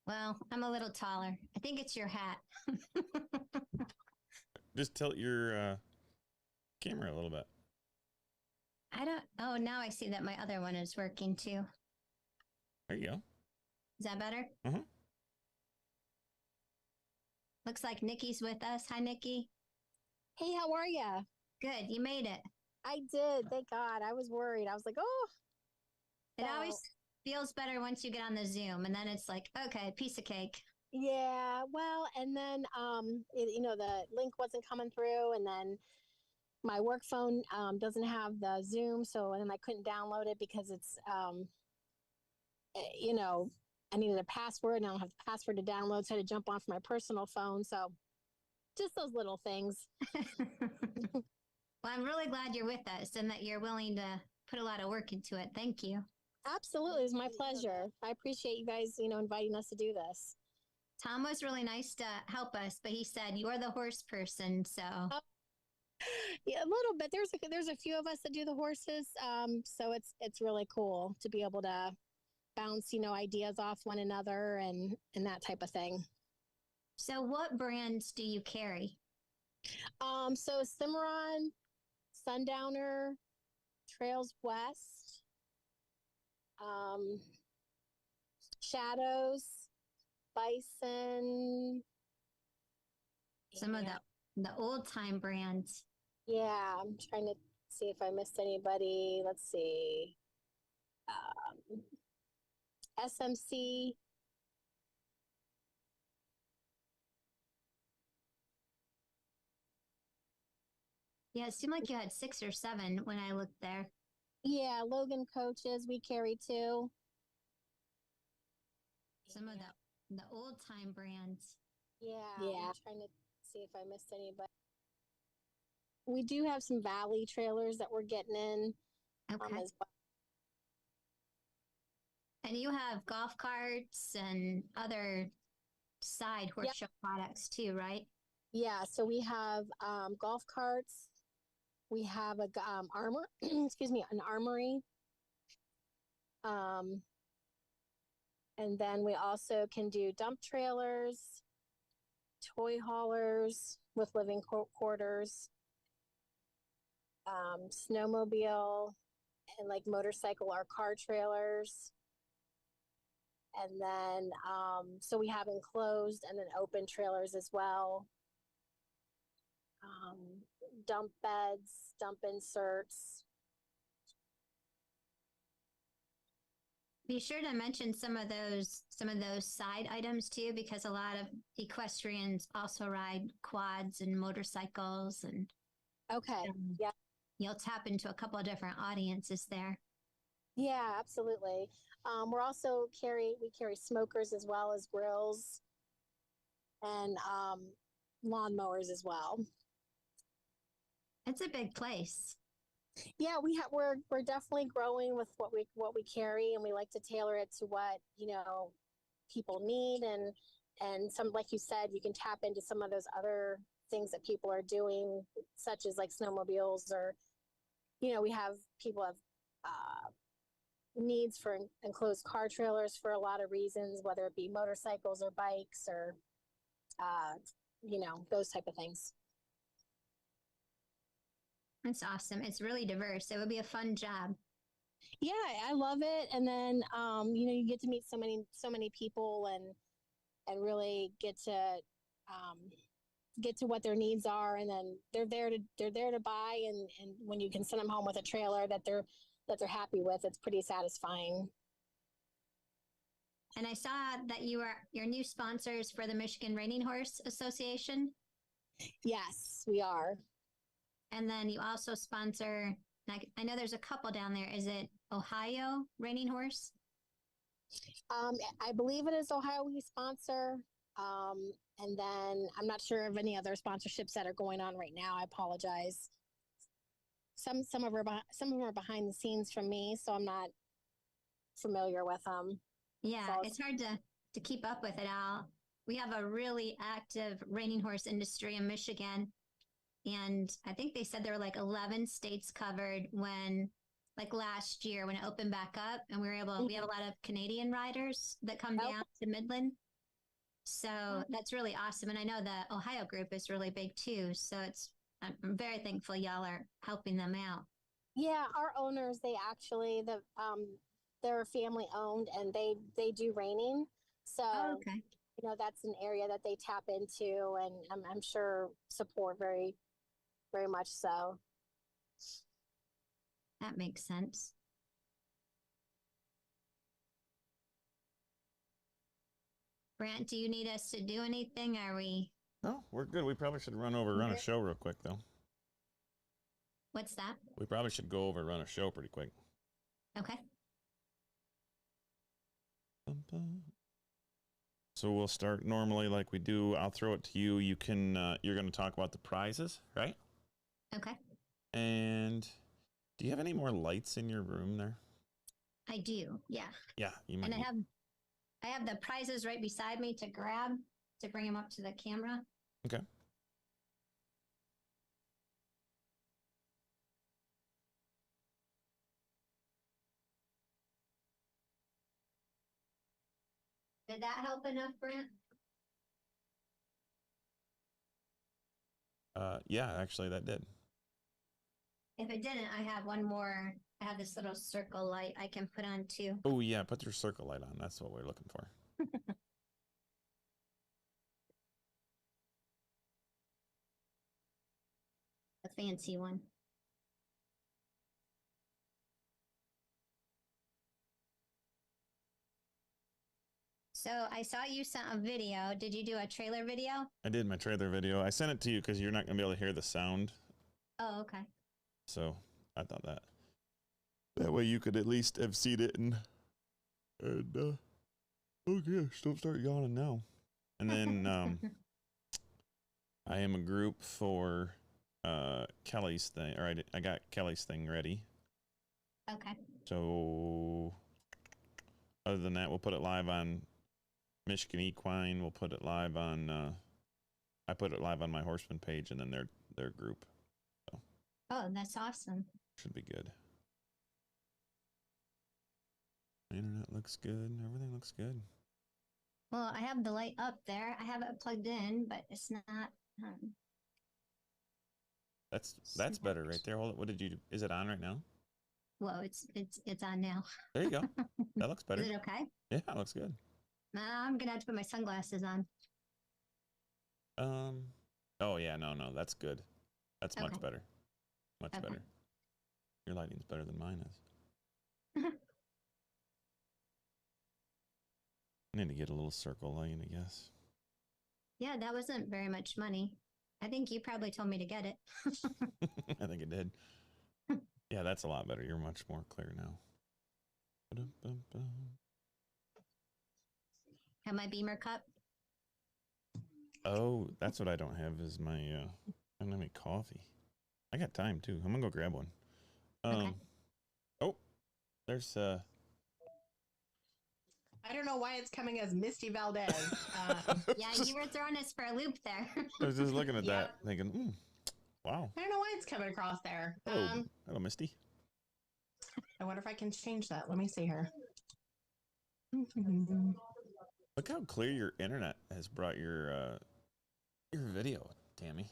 Well, I'm a little taller. I think it's your hat. Just tilt your camera a little bit. I don't. Oh, now I see that my other one is working too. There you go. Is that better? Mm-hmm. Looks like Nikki's with us. Hi, Nikki. Hey, how are ya? Good. You made it. I did. Thank God. I was worried. I was like, oh. It always feels better once you get on the Zoom, and then it's like, okay, piece of cake. Yeah. Well, and then the link wasn't coming through, and then my work phone doesn't have the Zoom, so and then I couldn't download it because it's you know, I needed a password, and I don't have the password to download, so I had to jump on from my personal phone. So just those little things. Well, I'm really glad you're with us and that you're willing to put a lot of work into it. Thank you. Absolutely. It's my pleasure. I appreciate you guys, inviting us to do this. Tom was really nice to help us, but he said you're the horse person, so. Yeah, a little bit. There's a few of us that do the horses, so it's really cool to be able to bounce ideas off one another and that type of thing. So, what brands do you carry? So Cimarron, Sundowner, Trails West, Shadows, Bison. Some of the old time brands. Yeah, I'm trying to see if I missed anybody. Let's see. SMC. Yeah, it seemed like you had 6 or 7 when I looked there. Yeah, Logan coaches we carry too. Some of the old time brands. Yeah. I'm trying to see if I missed anybody. We do have some Valley trailers that we're getting in Okay. as well. And you have golf carts and other side horse show products too, right? Yeah, so we have golf carts. We have a an armory. And then we also can do dump trailers, toy haulers with living quarters, snowmobile, and like motorcycle or car trailers. And then, so we have enclosed and then open trailers as well. Dump beds, dump inserts. Be sure to mention some of those side items too, because a lot of equestrians also ride quads and motorcycles, and okay, yeah, you'll tap into a couple of different audiences there. Yeah, absolutely. We carry smokers as well as grills and lawnmowers as well. It's a big place. Yeah, we're definitely growing with what we carry, and we like to tailor it to what people need, and some, like you said, you can tap into some of those other things that people are doing, such as like snowmobiles, or we have people have needs for enclosed car trailers for a lot of reasons, whether it be motorcycles or bikes or those type of things. That's awesome. It's really diverse. It would be a fun job. Yeah, I love it. And then you get to meet so many people and really get to what their needs are, and then they're there to buy, and when you can send them home with a trailer that they're happy with, it's pretty satisfying. And I saw that your new sponsors for the Michigan Reining Horse Association. Yes, we are. And then you also sponsor, like, I know there's a couple down there. Is it Ohio Reining Horse? I believe it is Ohio we sponsor. And then I'm not sure of any other sponsorships that are going on right now. I apologize. Some of them are behind the scenes from me, so I'm not familiar with them. Yeah, so it's hard to keep up with it all. We have a really active reining horse industry in Michigan. And I think they said there were like 11 states covered when, like last year when it opened back up, and we have a lot of Canadian riders that come down to Midland. So that's really awesome. And I know the Ohio group is really big too. So I'm very thankful y'all are helping them out. Yeah, our owners, they're family owned and they do reining. So, Oh, okay. that's an area that they tap into and I'm sure support very, very much so. That makes sense. Brant, do you need us to do anything? Are we? No, we're good. We probably should run a show real quick, though. What's that? We probably should go over run a show pretty quick. Okay. So we'll start normally like we do. I'll throw it to you. You can, you're going to talk about the prizes, right? Okay. And do you have any more lights in your room there? I do. Yeah. Yeah. You might. And I have the prizes right beside me to grab to bring them up to the camera. Okay. Did that help enough, Brent? Yeah, actually that did. If it didn't, I have one more. I have this little circle light I can put on too. Oh yeah, put your circle light on. That's what we're looking for. A fancy one. So I saw you sent a video. Did you do a trailer video? I did my trailer video. I sent it to you because you're not going to be able to hear the sound. Oh, okay. So I thought that way you could at least have seen it and oh gosh, don't start yawning now. And then I am a group for Kelly's thing, or I got Kelly's thing ready. Okay. So other than that, we'll put it live on Michigan Equine. We'll put it live on I put it live on my Horseman page and then their group. So Oh, that's awesome. should be good. Internet looks good. Everything looks good. Well, I have the light up there. I have it plugged in, but it's not. That's better right there. Hold it. What did you do? Is it on right now? Whoa, it's on now. There you go. That looks better. Is it okay? Yeah, it looks good. I'm gonna have to put my sunglasses on. Oh yeah, no, that's good. That's Okay. much better. Much Okay. better. Your lighting's better than mine is. I need to get a little circle light, I guess. Yeah, that wasn't very much money. I think you probably told me to get it. I think it did. Yeah, that's a lot better. You're much more clear now. Have my Bemer cup. Oh, that's what I don't have is my I don't have any coffee. I got time too. I'm gonna go grab one. Okay. Oh, there's I don't know why it's coming as Misty Valdez. Yeah, you were throwing us for a loop there. I was just looking at Yeah. that, thinking, wow. I don't know why it's coming across there. Hello, hello, Misty. I wonder if I can change that. Let me see here. Look how clear your internet has brought your video, Tammy.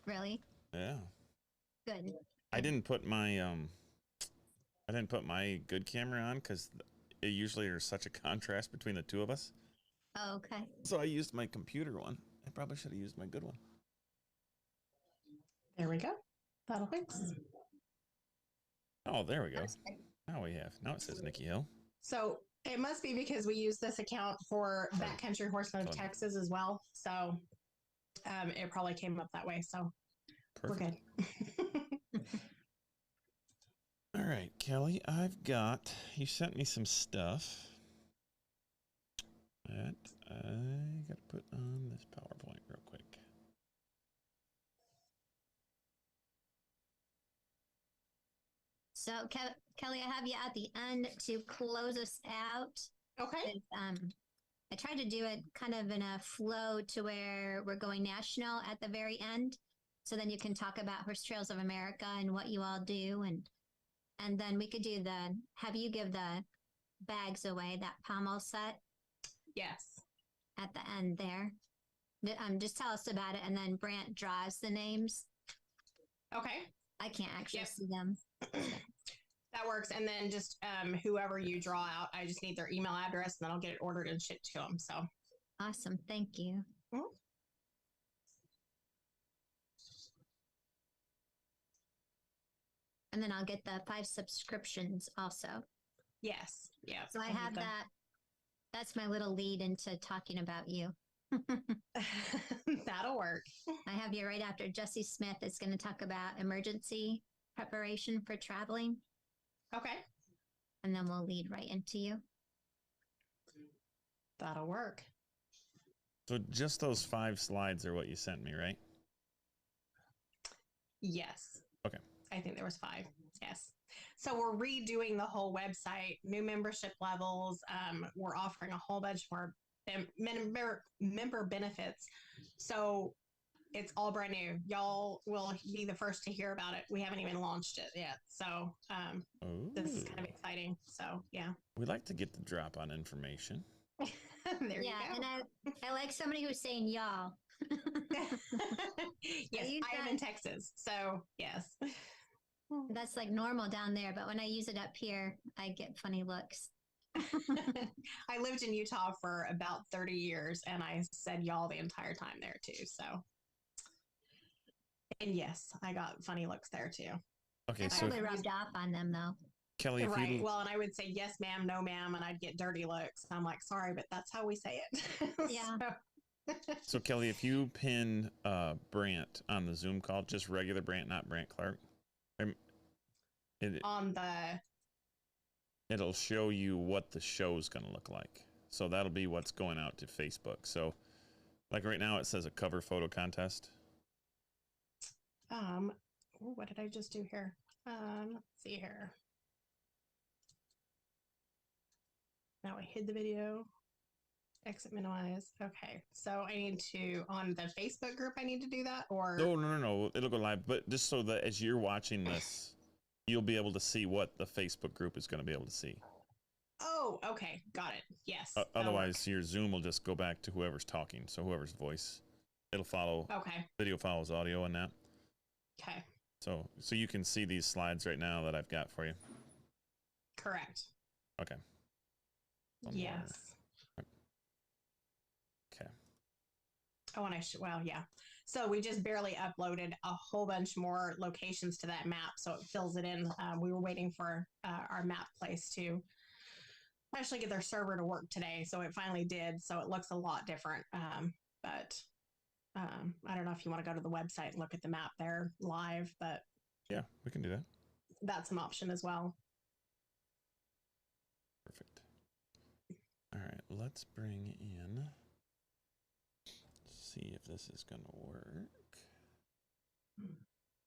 Really? Yeah. Good. I didn't put my good camera on because it usually there's such a contrast between the two of us. Oh, okay. So I used my computer one. I probably should have used my good one. There we go. That'll fix. Oh, there we go. That's good. Now it says Nikki Hill. So it must be because we use this account for Backcountry Horseman of Texas as well. So it probably came up that way. So Perfect. we're good. All right, Kelly, you sent me some stuff that I got to put on this PowerPoint real quick. So, Kelly, I have you at the end to close us out. Okay. I tried to do it kind of in a flow to where we're going national at the very end. So then you can talk about Horse Trails of America and what you all do. And then we could do have you give the bags away, that pommel set. Yes. at the end there. Just tell us about it, and then Brant draws the names. Okay. I can't actually Yep. see them. That works. And then just whoever you draw out, I just need their email address, and then I'll get it ordered and shipped to them. So Awesome. Thank you. Mhm. And then I'll get the 5 subscriptions also. yes. Yeah. So I need have them. that. That's my little lead into talking about you. That'll work. I have you right after Jessie Smith is going to talk about emergency preparation for traveling, Okay. and then we'll lead right into you. That'll work. So just those 5 slides are what you sent me, right? Yes. Okay. I think there was 5. Yes. So we're redoing the whole website, new membership levels. We're offering a whole bunch more member benefits. So it's all brand new. Y'all will be the first to hear about it. We haven't even launched it yet. So this is kind of exciting. So yeah. We like to get the drop on information. There Yeah, you go. and I like somebody who's saying y'all. Yes, use I am that- in Texas. So yes. That's like normal down there, but when I use it up here, I get funny looks. I lived in Utah for about 30 years, and I said y'all the entire time there too. So, and yes, I got funny looks there too. Okay, I so probably rubbed off on them though. Kelly, if Right. you Well, and I would say yes, ma'am, no, ma'am, and I'd get dirty looks. I'm like, sorry, but that's how we say it. Yeah. so Kelly, if you pin Brant on the Zoom call, just regular Brant, not Brant Clark, On the it'll show you what the show's going to look like. So that'll be what's going out to Facebook. So like right now it says a cover photo contest. what did I just do here? Let's see here. Now I hid the video. Exit minimize. Okay. So I need to, on the Facebook group, I need to do that, or No. It'll go live. But just so that as you're watching this, you'll be able to see what the Facebook group is going to be able to see. Oh, okay. Got it. Yes. that'll Otherwise, your Zoom will just go back to whoever's talking. So whoever's voice, it'll follow. work. Okay. Video follows audio and that. Okay. So you can see these slides right now that I've got for you. Correct. Okay. One more. Yes. Okay. Oh, and well, yeah. So we just barely uploaded a whole bunch more locations to that map, so it fills it in. We were waiting for our map place to actually get their server to work today, so it finally did. So it looks a lot different. But I don't know if you want to go to the website and look at the map there live, but Yeah, we can do that. that's an option as well. Perfect. All right, let's bring in. See if this is going to work.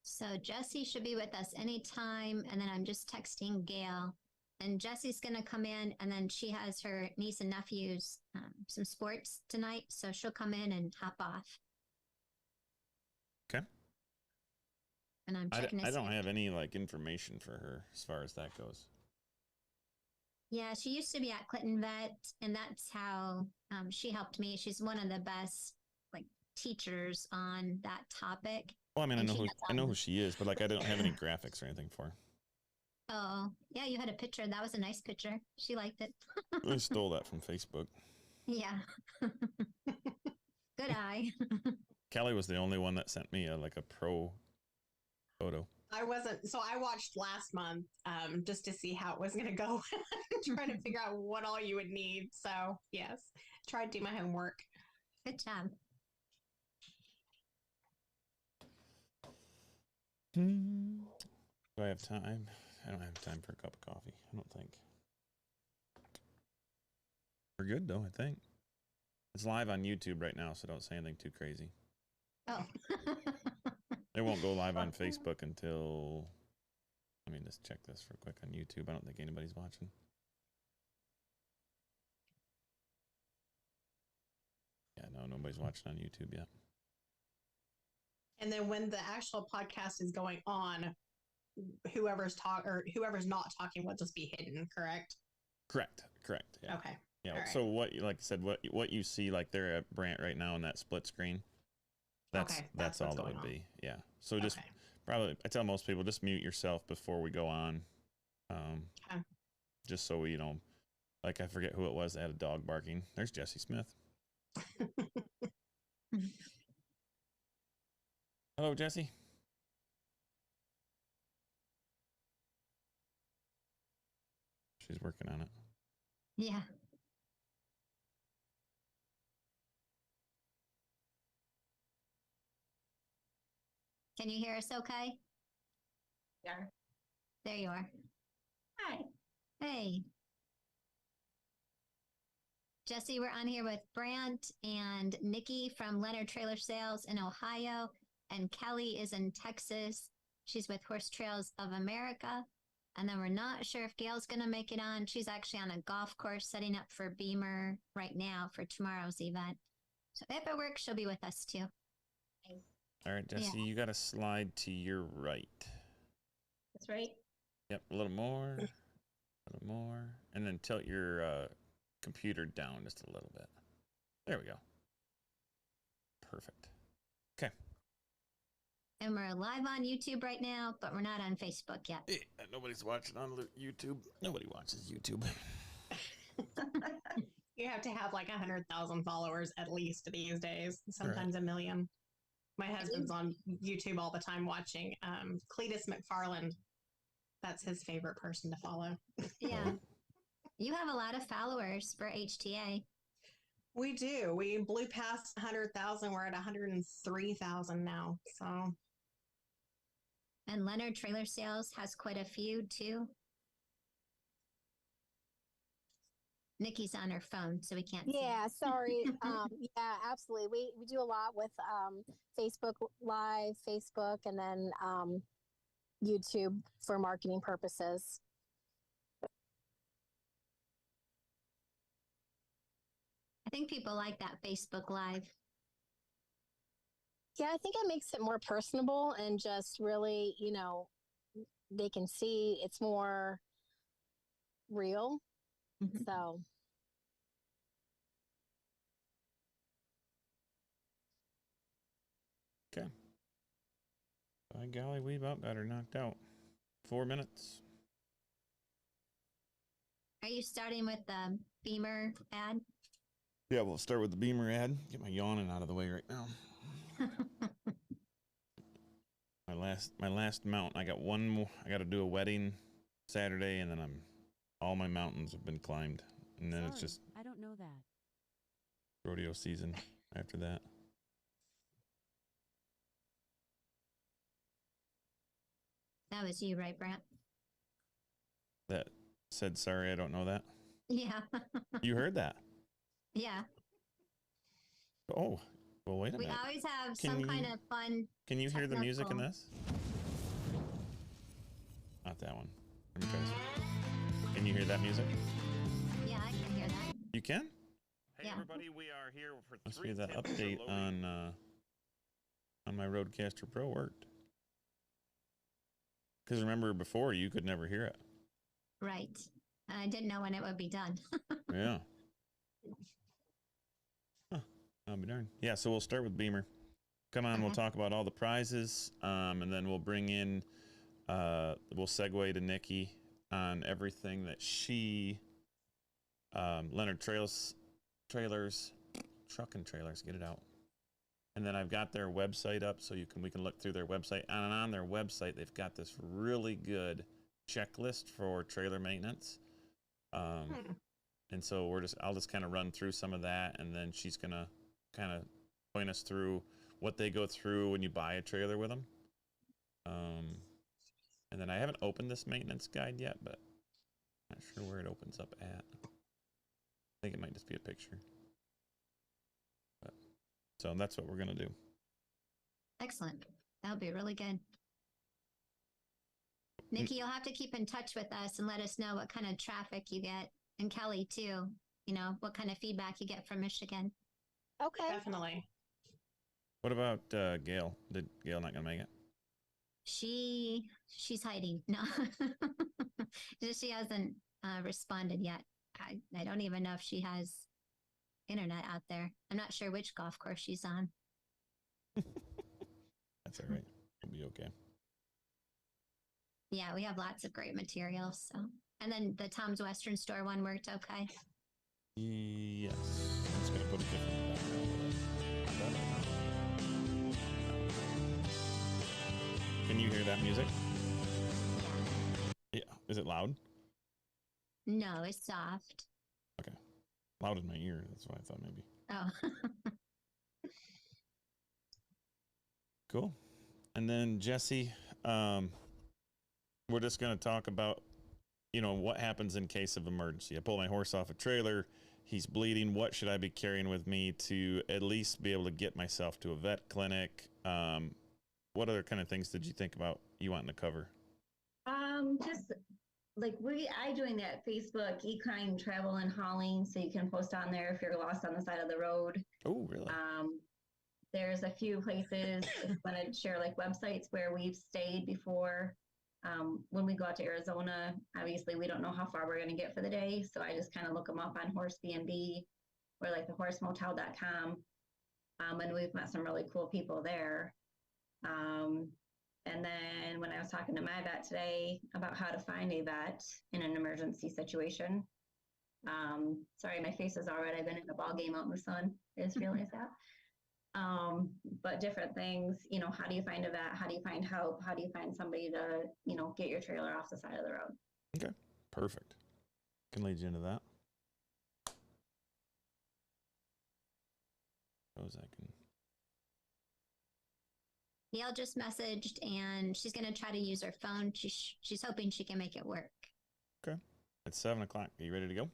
So Jessie should be with us anytime, and then I'm just texting Gail. And Jessie's going to come in, and then she has her niece and nephews some sports tonight, so she'll come in and hop off. Okay. And I'm checking. I don't have any like information for her as far as that goes. Yeah, she used to be at Clinton Vet, and that's how she helped me. She's one of the best like teachers on that topic. Well, I mean, And I know who she is, but like I don't have any graphics or anything for her. Oh, yeah, you had a picture. That was a nice picture. She liked it. I stole that from Facebook. Yeah. Good eye. Kelly was the only one that sent me a pro photo. I wasn't, so I watched last month just to see how it was going to go, trying to figure out what all you would need. So, yes, tried to do my homework. Good job. Do I have time? I don't have time for a cup of coffee. I don't think. We're good though, I think. It's live on YouTube right now, so don't say anything too crazy. Oh. It won't go live on Facebook until. Let me just check this real quick on YouTube. I don't think anybody's watching. Yeah, no, nobody's watching on YouTube yet. And then when the actual podcast is going on, whoever's not talking will just be hidden, correct? Correct. Yeah. Okay. Yeah. All right. So like I said, what you see like there at Brant right now in that split screen, that's Okay, that's that's all what's that going would on. be. Yeah. So just Okay. probably I tell most people just mute yourself before we go on. Okay. Just so we like I forget who it was that had a dog barking. There's Jessie Smith. Hello, Jessie. She's working on it. Yeah. Can you hear us okay? Yeah. There you are. Hi. Hey. Jesse, we're on here with Brant and Nikki from Leonard Trailer Sales in Ohio, and Kelly is in Texas. She's with Horse Trails of America. And then we're not sure if Gail's going to make it on. She's actually on a golf course setting up for Bemer right now for tomorrow's event. So if it works, she'll be with us too. All right, Jessie, you got to slide to your right. That's right. Yep, a little more, and then tilt your computer down just a little bit. There we go. Perfect. Okay. And we're live on YouTube right now, but we're not on Facebook yet. Hey, nobody's watching on YouTube. Nobody watches YouTube. You have to have like 100,000 followers at least these days, sometimes a million. My husband's on YouTube all the time watching Cletus McFarland. That's his favorite person to follow. Yeah. You have a lot of followers for HTA. We do. We blew past 100,000. We're at 103,000 now. So. And Leonard Trailer Sales has quite a few too. Nikki's on her phone, so we can't see. Yeah, sorry. Yeah, absolutely. We do a lot with Facebook Live, Facebook, and then YouTube for marketing purposes. I think people like that Facebook Live. Yeah, I think it makes it more personable and just really, they can see it's more real. Mm-hmm. So. Okay. By golly, we about got her knocked out. 4 minutes. Are you starting with the Bemer ad? Yeah, we'll start with the Bemer ad. Get my yawning out of the way right now. my last mount. I got one more. I got to do a wedding Saturday, and then all my mountains have been climbed, and then it's just I don't know that rodeo season after that. That was you, right, Brant? That said, sorry, I don't know that. Yeah. You heard that? Yeah. Oh, well, wait a minute. We always have some kind of fun. Can you hear the music in technical- this? Not that one. Let me try this. Can you hear that music? Yeah, I can hear that. You can? Hey, everybody, we are here for must be that update on my Roadcaster Pro worked. Because remember before, you could never hear it. Right. And I didn't know when it would be done. Yeah. Huh. I'll be darned. Yeah, so we'll start with Bemer. Come on, we'll talk about all the prizes, and then we'll bring in, we'll segue to Nikki on everything that she, Leonard Trailers, Truck and Trailers, get it out. And then I've got their website up, so we can look through their website. And on their website, they've got this really good checklist for trailer maintenance. And so I'll just kind of run through some of that, and then she's gonna kind of point us through what they go through when you buy a trailer with them. And then I haven't opened this maintenance guide yet, but I'm not sure where it opens up at. I think it might just be a picture. So that's what we're going to do. Excellent. That'll be really good. Nikki, you'll have to keep in touch with us and let us know what kind of traffic you get. And Kelly, too. What kind of feedback you get from Michigan. Okay. Definitely. What about Gail? Did Gail not going to make it? She's hiding. No. She hasn't responded yet. I don't even know if she has internet out there. I'm not sure which golf course she's on. That's all right. It'll be okay. Yeah, we have lots of great materials. So, and then the Tom's Western Store one worked okay. Yes. I'm just gonna put a different background. Can you hear that music? Yeah. Is it loud? No, it's soft. Okay. Loud in my ear. That's what I thought maybe. Oh. Cool. And then Jessie, we're just going to talk about, what happens in case of emergency. I pull my horse off a trailer. He's bleeding. What should I be carrying with me to at least be able to get myself to a vet clinic? What other kind of things did you think about you wanting to cover? Just like I joined that Facebook Equine Travel and Hauling, so you can post on there if you're lost on the side of the road. Oh, really? There's a few places I want to share, like websites where we've stayed before. When we go out to Arizona, obviously we don't know how far we're going to get for the day, so I just kind of look them up on Horse B&B or like the horsemotel.com. And we've met some really cool people there. And then when I was talking to my vet today about how to find a vet in an emergency situation, sorry, my face is all red. I've been in a ball game out in the sun. I just realized that. But different things, how do you find a vet? How do you find help? How do you find somebody to, get your trailer off the side of the road? Okay, perfect. Can lead you into that. Suppose I can. Gail just messaged, and she's going to try to use her phone. She's hoping she can make it work. Okay. It's 7 o'clock. Are you ready to go?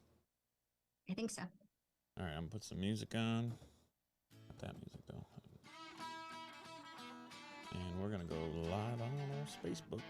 I think so. All right, I'm going to put some music on. Not that music, though. And we're going to go live on our Facebook.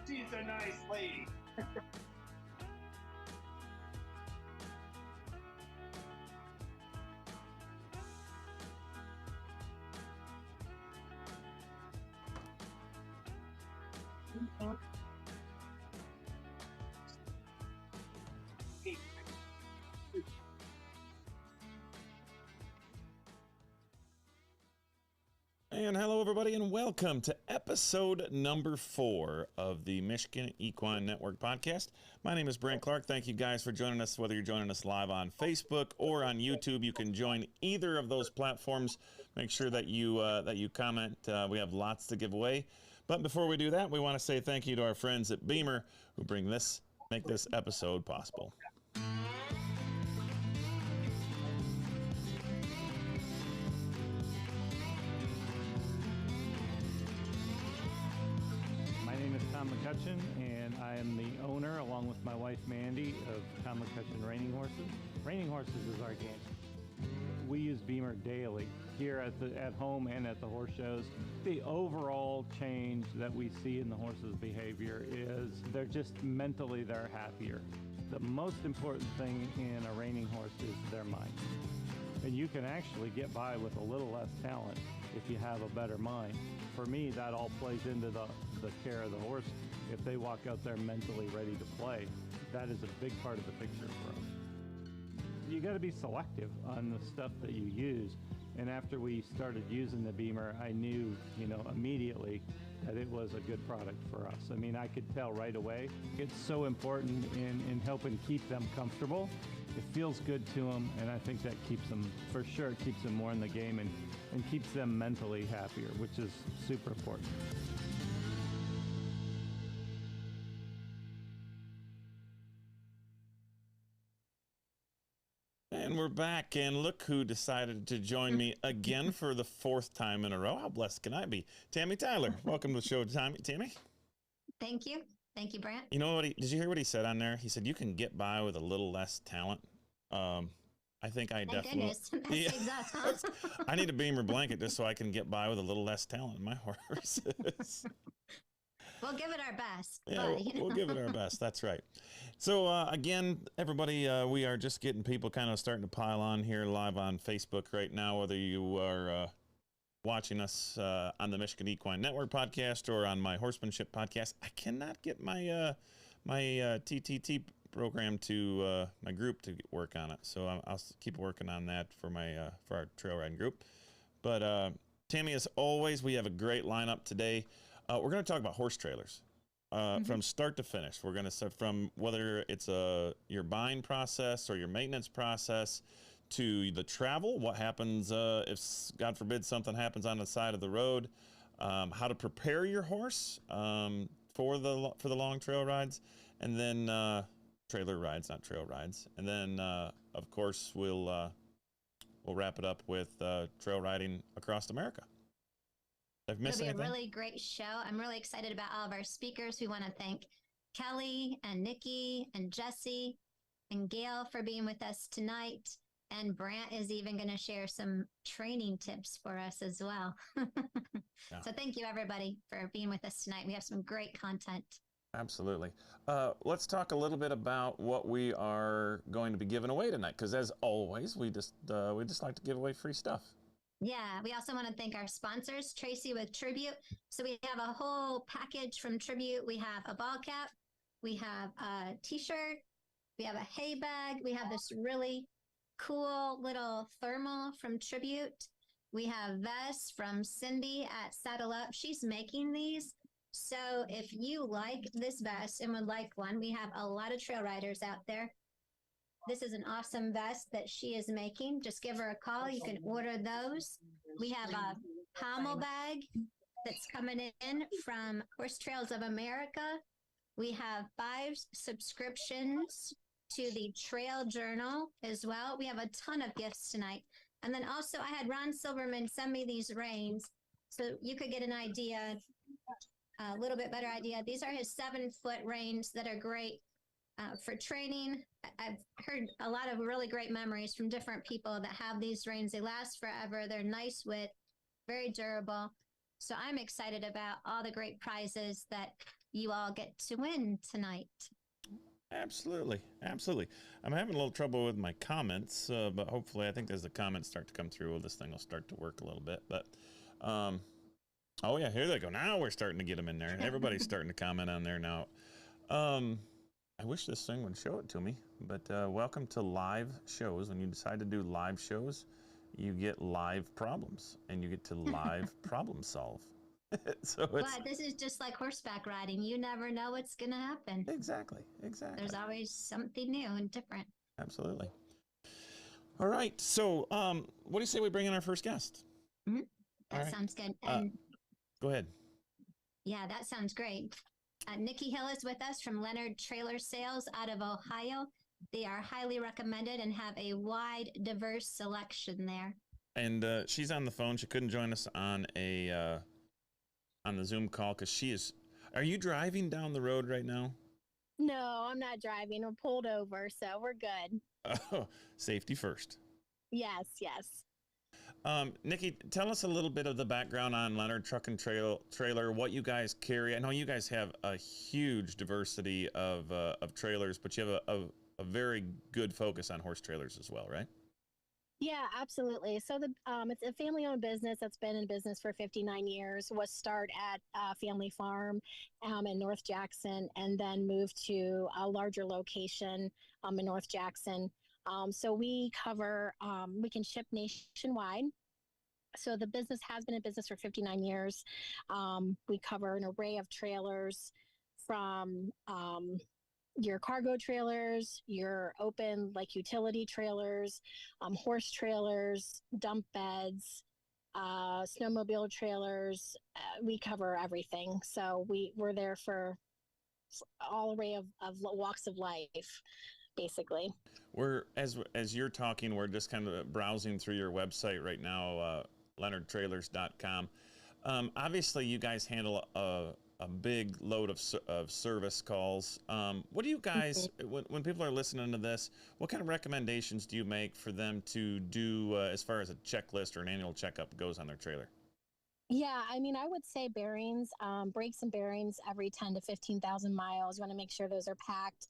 She's a nice lady. And hello, everybody, and welcome to episode number 4 of the Michigan Equine Network podcast. My name is Brent Clark. Thank you guys for joining us, whether you're joining us live on Facebook or on YouTube. You can join either of those platforms. Make sure that you comment. We have lots to give away. But before we do that, we want to say thank you to our friends at Bemer who make this episode possible. McCutcheon, and I am the owner, along with my wife Mandy, of Tom McCutcheon Reining Horses. Reining Horses is our game. We use Bemer daily here at home and at the horse shows. The overall change that we see in the horse's behavior is they're happier. The most important thing in a reining horse is their mind. And you can actually get by with a little less talent if you have a better mind. For me, that all plays into the care of the horse. If they walk out there mentally ready to play, that is a big part of the picture for us. You got to be selective on the stuff that you use. And after we started using the Bemer, I knew, immediately that it was a good product for us. I mean, I could tell right away. It's so important in helping keep them comfortable. It feels good to them, and I think that keeps them, for sure, it keeps them more in the game and keeps them mentally happier, which is super important. we're back, and look who decided to join me again for the 4th time in a row. How blessed can I be? Tammy Tyler, welcome to the show, Tammy. Thank you. Thank you, Brant. You know what? Did you hear what he said on there? He said you can get by with a little less talent. I think I Thank definitely. goodness. That saves us, huh? I need a Bemer blanket just so I can get by with a little less talent in my horses. We'll give it our best. Yeah, but, we'll give it our best. That's right. So again, everybody, we are just getting people kind of starting to pile on here live on Facebook right now, whether you are watching us on the Michigan Equine Network podcast or on my horsemanship podcast. I cannot get my TTT program to my group to work on it, so I'll keep working on that for our trail riding group. But Tammy, as always, we have a great lineup today. We're going to talk about horse trailers from start to finish. We're going to start from whether it's your buying process or your maintenance process to the travel. What happens if, God forbid, something happens on the side of the road? How to prepare your horse for the long trail rides, and then trailer rides, not trail rides. And then, of course, we'll wrap it up with trail riding across America. I've missed It'll be anything? a really great show. I'm really excited about all of our speakers. We want to thank Kelly and Nikki and Jessie and Gail for being with us tonight. And Brant is even going to share some training tips for us as well. Yeah. So thank you, everybody, for being with us tonight. We have some great content. Absolutely. Let's talk a little bit about what we are going to be giving away tonight, because as always, we just like to give away free stuff. Yeah, we also want to thank our sponsors, Tracy with Tribute. So we have a whole package from Tribute. We have a ball cap, we have a t-shirt, we have a hay bag, we have this really cool little thermal from Tribute. We have vests from Cindy at Saddle Up. She's making these. So if you like this vest and would like one, we have a lot of trail riders out there. This is an awesome vest that she is making. Just give her a call. You can order those. We have a pommel bag that's coming in from Horse Trails of America. We have 5 subscriptions to the Trail Journal as well. We have a ton of gifts tonight. And then also I had Ron Silverman send me these reins so you could get an idea, a little bit better idea. These are his 7-foot reins that are great for training. I've heard a lot of really great memories from different people that have these reins. They last forever. They're nice width, very durable. So I'm excited about all the great prizes that you all get to win tonight. Absolutely. Absolutely. I'm having a little trouble with my comments, but hopefully I think as the comments start to come through, this thing will start to work a little bit. But, oh yeah, here they go. Now we're starting to get them in there. Everybody's starting to comment on there now. I wish this thing would show it to me, but welcome to live shows. When you decide to do live shows, you get live problems and you get to live problem solve. So But this is just like horseback riding. You never know what's going to happen. Exactly. There's always something new and different. Absolutely. All right. So what do you say we bring in our first guest? Mm-hmm. That right. sounds good. And Go ahead. yeah, that sounds great. Nikki Hill is with us from Leonard Trailer Sales out of Ohio. They are highly recommended and have a wide, diverse selection there. And she's on the phone. She couldn't join us on the Zoom call because she is. Are you driving down the road right now? No, I'm not driving. We're pulled over, so we're good. Oh, safety first. Yes. Nikki, tell us a little bit of the background on Leonard Truck and Trailer, what you guys carry. I know you guys have a huge diversity of trailers, but you have a very good focus on horse trailers as well, right? Yeah, absolutely. So it's a family-owned business that's been in business for 59 years. Was start at a family farm in North Jackson, and then moved to a larger location in North Jackson. So we cover, we can ship nationwide. So the business has been in business for 59 years. We cover an array of trailers from your cargo trailers, your open like utility trailers, horse trailers, dump beds, snowmobile trailers. We cover everything. So we're there for all array of walks of life. basically. We're as you're talking, we're just kind of browsing through your website right now, leonardtrailers.com. Obviously, you guys handle a big load of service calls. What do you guys, when people are listening to this, what kind of recommendations do you make for them to do as far as a checklist or an annual checkup goes on their trailer? Yeah, I mean, I would say bearings, brakes and bearings every 10 to 15,000 miles. You want to make sure those are packed.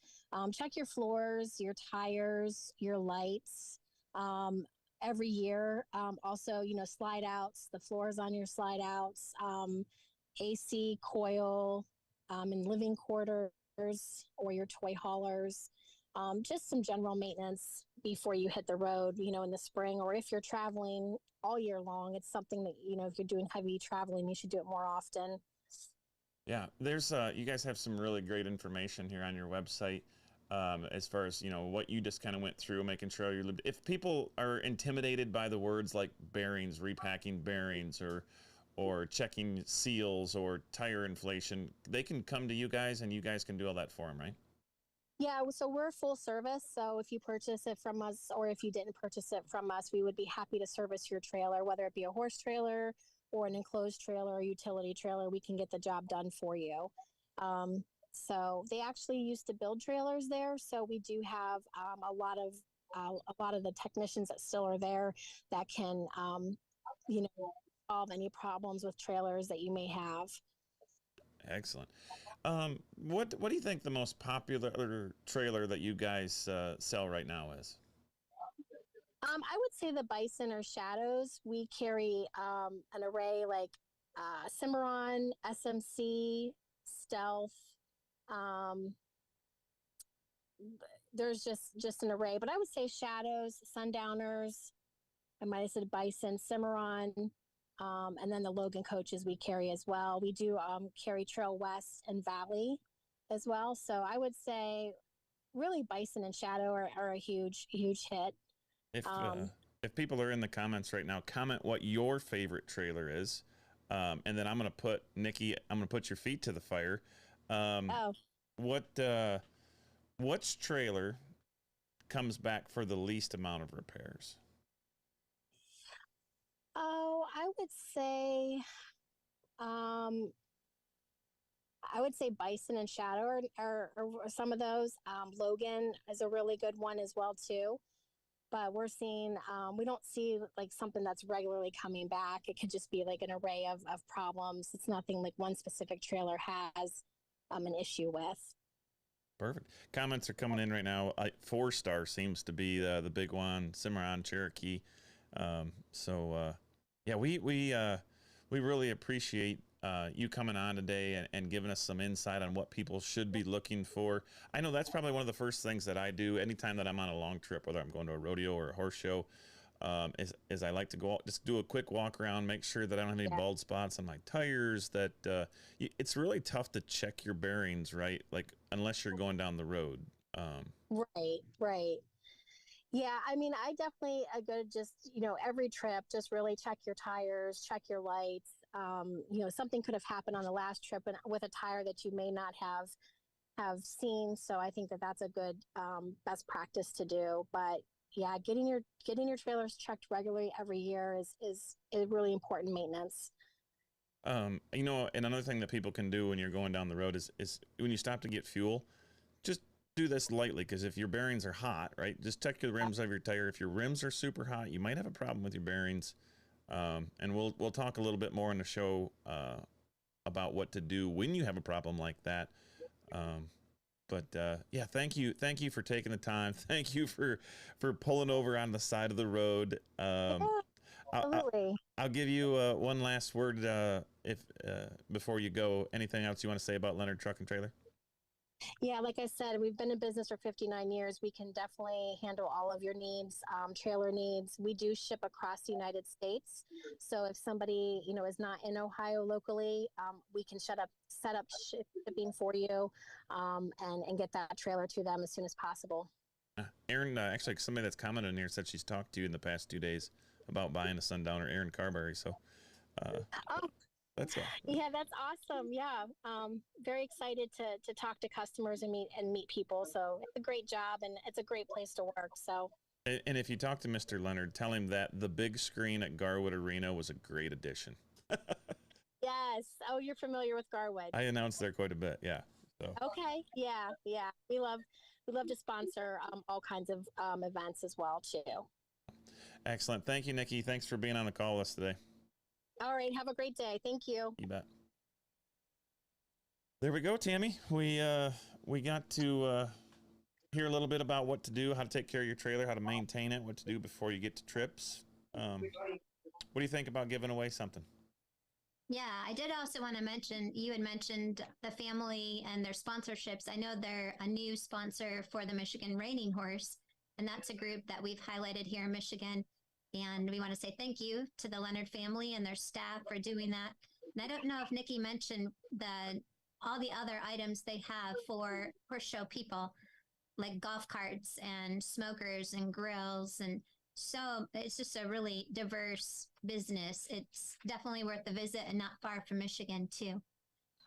Check your floors, your tires, your lights every year. Also, slide outs, the floors on your slide outs, AC coil in living quarters or your toy haulers. Just some general maintenance before you hit the road, in the spring, or if you're traveling all year long, it's something that, if you're doing heavy traveling, you should do it more often. Yeah, there's you guys have some really great information here on your website as far as, what you just kind of went through, making sure you lived. If people are intimidated by the words like bearings, repacking bearings, or checking seals or tire inflation, they can come to you guys and you guys can do all that for them, right? Yeah, so we're full service. So if you purchase it from us or if you didn't purchase it from us, we would be happy to service your trailer, whether it be a horse trailer or an enclosed trailer or utility trailer. We can get the job done for you. So they actually used to build trailers there. So we do have a lot of the technicians that still are there that can, solve any problems with trailers that you may have. Excellent. What do you think the most popular trailer that you guys sell right now is? I would say the Bison or Shadows. We carry an array like Cimarron, SMC, Stealth. There's just an array, but I would say Shadows, Sundowners. I might have said Bison, Cimarron. And then the Logan coaches we carry as well. We do carry Trail West and Valley as well. So I would say really Bison and Shadow are a huge hit. If people are in the comments right now, comment what your favorite trailer is. And then I'm going to put, Nikki, I'm going to put your feet to the fire. Which trailer comes back for the least amount of repairs? Oh, I would say Bison and Shadow are some of those. Logan is a really good one as well too. But we're seeing, we don't see like something that's regularly coming back. It could just be like an array of problems. It's nothing like one specific trailer has an issue with. Perfect. Comments are coming in right now. 4-star seems to be the big one. Cimarron, Cherokee. Yeah, we really appreciate you coming on today and giving us some insight on what people should be looking for. I know that's probably one of the first things that I do anytime that I'm on a long trip, whether I'm going to a rodeo or a horse show, is I like to go out, just do a quick walk around, make sure that I don't have any bald spots on my tires, that it's really tough to check your bearings, right? Like, unless you're going down the road. Right. Yeah, I mean, I definitely go to just, every trip, just really check your tires, check your lights. Something could have happened on the last trip and with a tire that you may not have seen. So I think that that's a good best practice to do. But yeah, getting your trailers checked regularly every year is really important maintenance. And another thing that people can do when you're going down the road is when you stop to get fuel, just do this lightly, because if your bearings are hot, right, just check the rims of your tire. If your rims are super hot, you might have a problem with your bearings. And we'll talk a little bit more in the show about what to do when you have a problem like that. Yeah, thank you for taking the time. Thank you for pulling over on the side of the road. Absolutely. I'll give you one last word before you go. Anything else you want to say about Leonard Truck and Trailer? Yeah, like I said, we've been in business for 59 years. We can definitely handle all of your needs, trailer needs. We do ship across the United States. So if somebody, is not in Ohio locally, we can set up shipping for you and get that trailer to them as soon as possible. Erin, actually, somebody that's commented in here said she's talked to you in the past 2 days about buying a Sundowner, Erin Carberry. So, That's all. Yeah, that's awesome. Yeah. Very excited to talk to customers and meet people. So it's a great job and it's a great place to work. So And if you talk to Mr. Leonard, tell him that the big screen at Garwood Arena was a great addition. yes. Oh, you're familiar with Garwood. I announced there quite a bit. Yeah. So Okay. Yeah. Yeah. We love to sponsor all kinds of events as well too. excellent. Thank you, Nikki. Thanks for being on the call with us today. All right. Have a great day. Thank you. You bet. There we go, Tammy. We got to hear a little bit about what to do, how to take care of your trailer, how to maintain it, what to do before you get to trips. What do you think about giving away something? Yeah, I did also want to mention, you had mentioned the family and their sponsorships. I know they're a new sponsor for the Michigan Reining Horse, and that's a group that we've highlighted here in Michigan. And we want to say thank you to the Leonard family and their staff for doing that. And I don't know if Nikki mentioned all the other items they have for horse show people, like golf carts and smokers and grills. And so it's just a really diverse business. It's definitely worth the visit and not far from Michigan too.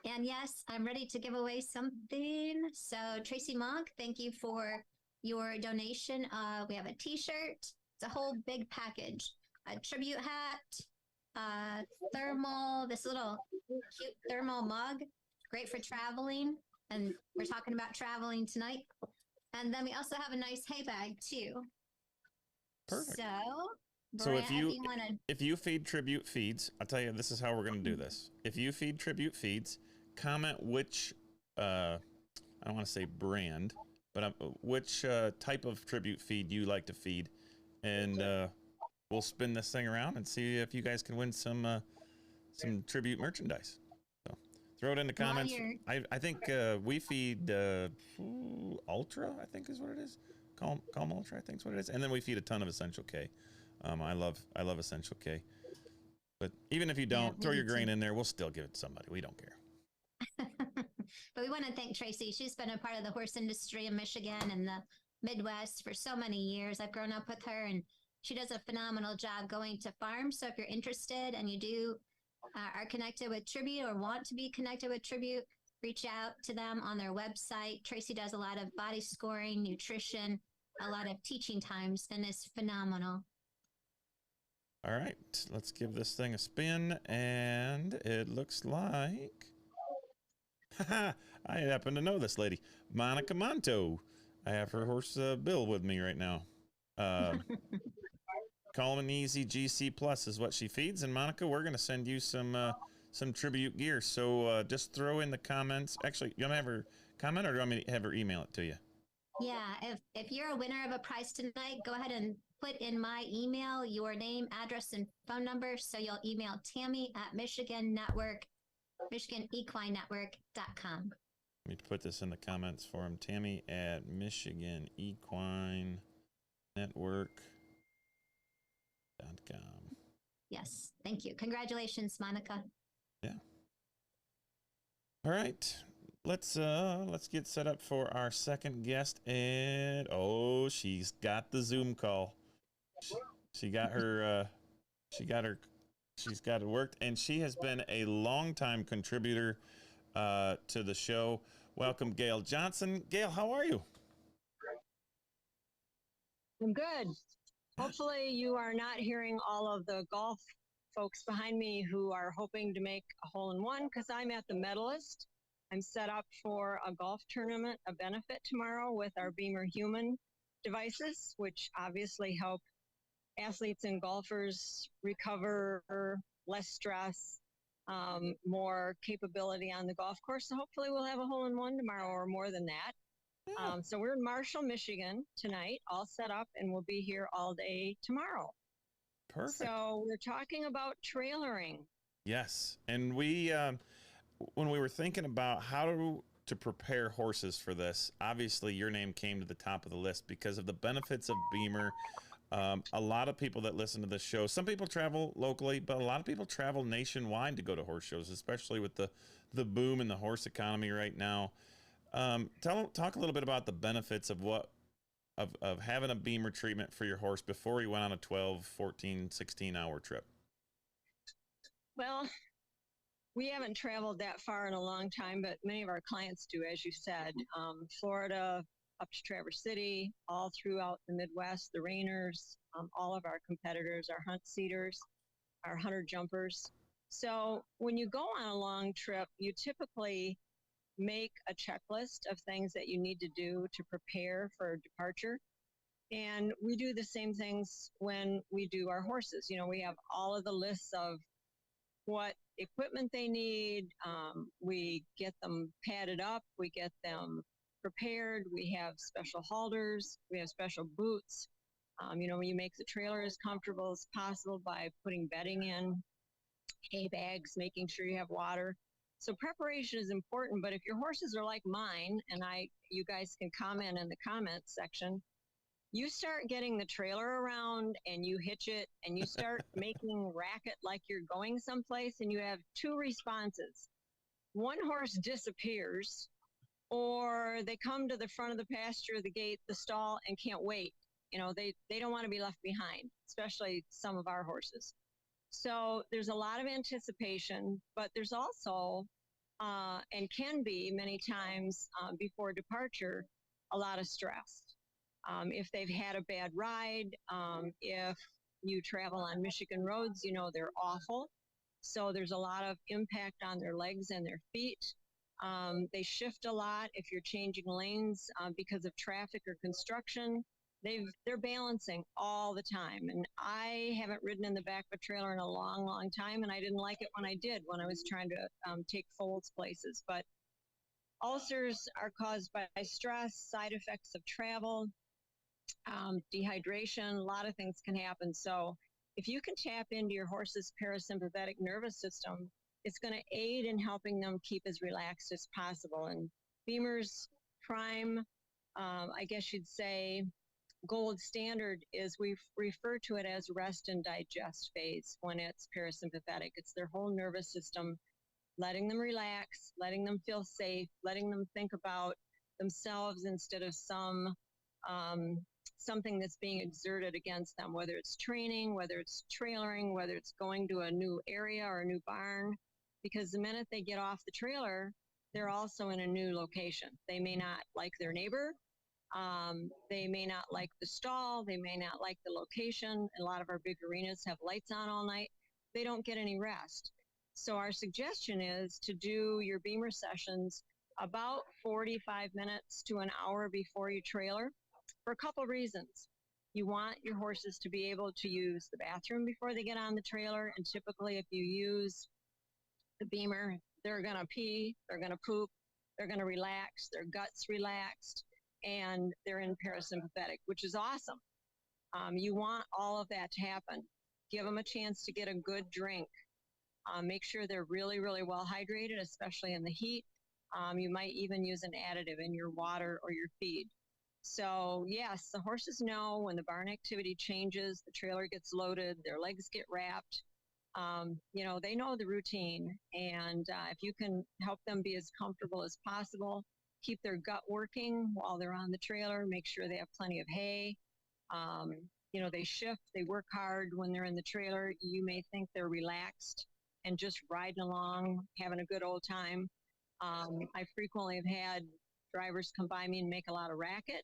And yes, I'm ready to give away something. So Tracy Monk, thank you for your donation. We have a t-shirt. It's a whole big package, a tribute hat, thermal, this little cute thermal mug, great for traveling. And we're talking about traveling tonight. And then we also have a nice hay bag too. Perfect. So Brad, if if you feed tribute feeds, I'll tell you, this is how we're going to do this. If you feed tribute feeds, comment which, I don't want to say brand, but which type of tribute feed you like to feed. And we'll spin this thing around and see if you guys can win some tribute merchandise. So throw it in the comments. I think we feed Ultra, I think is what it is. Calm Ultra, I think is what it is. And then we feed a ton of Essential K. I love Essential K. But even if you don't, throw your grain in there. We'll still give it to somebody. We don't care. But we want to thank Tracy. She's been a part of the horse industry in Michigan and the Midwest for so many years. I've grown up with her, and she does a phenomenal job going to farms. So if you're interested and you are connected with Tribute or want to be connected with Tribute, reach out to them on their website. Tracy does a lot of body scoring, nutrition, a lot of teaching times, and is phenomenal. All right, let's give this thing a spin, and it looks like... I happen to know this lady, Monica Monto. I have her horse Bill with me right now. Calm and Easy GC Plus is what she feeds, and Monica, we're going to send you some tribute gear. So just throw in the comments. Actually, you want to have her comment, or do you want me to have her email it to you? Yeah, if you're a winner of a prize tonight, go ahead and put in my email your name, address, and phone number. So you'll email Tammy at MichiganEquineNetwork.com. Let me put this in the comments for him. Tammy at MichiganEquineNetwork.com. Yes, thank you. Congratulations, Monica. Yeah. All right. Let's get set up for our second guest, and she's got the Zoom call. She's got it worked, and she has been a longtime contributor to the show. Welcome, Gail Johnson. Gail, how are you? I'm good. Hopefully you are not hearing all of the golf folks behind me who are hoping to make a hole-in-one, because I'm at the Medalist. I'm set up for a golf tournament, a benefit tomorrow with our Bemer human devices, which obviously help athletes and golfers recover, less stress, more capability on the golf course. So hopefully we'll have a hole-in-one tomorrow or more than that. Yeah. So we're in Marshall, Michigan tonight, all set up, and we'll be here all day tomorrow. Perfect. So we're talking about trailering. Yes. And we, when we were thinking about how to prepare horses for this, obviously your name came to the top of the list because of the benefits of Bemer. A lot of people that listen to this show, some people travel locally, but a lot of people travel nationwide to go to horse shows, especially with the boom in the horse economy right now. Talk a little bit about the benefits of of having a Bemer treatment for your horse before you went on a 12, 14, 16 hour trip. Well, We haven't traveled that far in a long time, but many of our clients do, as you said. Florida, up to Traverse City, all throughout the Midwest, the Rainers, all of our competitors, our hunt seaters, our hunter jumpers. So when you go on a long trip, you typically make a checklist of things that you need to do to prepare for departure. And we do the same things when we do our horses. You know, we have all of the lists of what equipment they need. We get them padded up. We get them prepared. We have special halters. We have special boots. You know, you make the trailer as comfortable as possible by putting bedding in, hay bags, making sure you have water. So preparation is important, but if your horses are like mine, and you guys can comment in the comments section, you start getting the trailer around and you hitch it and you start making racket like you're going someplace, and you have two responses. One horse disappears, or they come to the front of the pasture, the gate, the stall, and can't wait. You know, they don't want to be left behind, especially some of our horses. So there's a lot of anticipation, but there's also, and can be many times before departure, a lot of stress. If they've had a bad ride, if you travel on Michigan roads, you know, they're awful. So there's a lot of impact on their legs and their feet. They shift a lot if you're changing lanes because of traffic or construction. They're balancing all the time. And I haven't ridden in the back of a trailer in a long, long time, and I didn't like it when I did, when I was trying to take foals places. But ulcers are caused by stress, side effects of travel, dehydration, a lot of things can happen. So if you can tap into your horse's parasympathetic nervous system, it's going to aid in helping them keep as relaxed as possible. And Bemer's prime, I guess you'd say, gold standard is we refer to it as rest and digest phase when it's parasympathetic. It's their whole nervous system, letting them relax, letting them feel safe, letting them think about themselves instead of something that's being exerted against them, whether it's training, whether it's trailering, whether it's going to a new area or a new barn. Because the minute they get off the trailer, they're also in a new location. They may not like their neighbor. They may not like the stall. They may not like the location. A lot of our big arenas have lights on all night. They don't get any rest. So our suggestion is to do your Bemer sessions about 45 minutes to an hour before you trailer, for a couple reasons. You want your horses to be able to use the bathroom before they get on the trailer. And typically if you use the Bemer, they're going to pee, they're going to poop, they're going to relax, their gut's relaxed, and they're in parasympathetic, which is awesome. You want all of that to happen. Give them a chance to get a good drink. Make sure they're really, really well hydrated, especially in the heat. You might even use an additive in your water or your feed. So yes, the horses know when the barn activity changes, the trailer gets loaded, their legs get wrapped. You know, they know the routine. And if you can help them be as comfortable as possible, keep their gut working while they're on the trailer, make sure they have plenty of hay. You know, they shift, they work hard when they're in the trailer. You may think they're relaxed and just riding along, having a good old time. I frequently have had drivers come by me and make a lot of racket.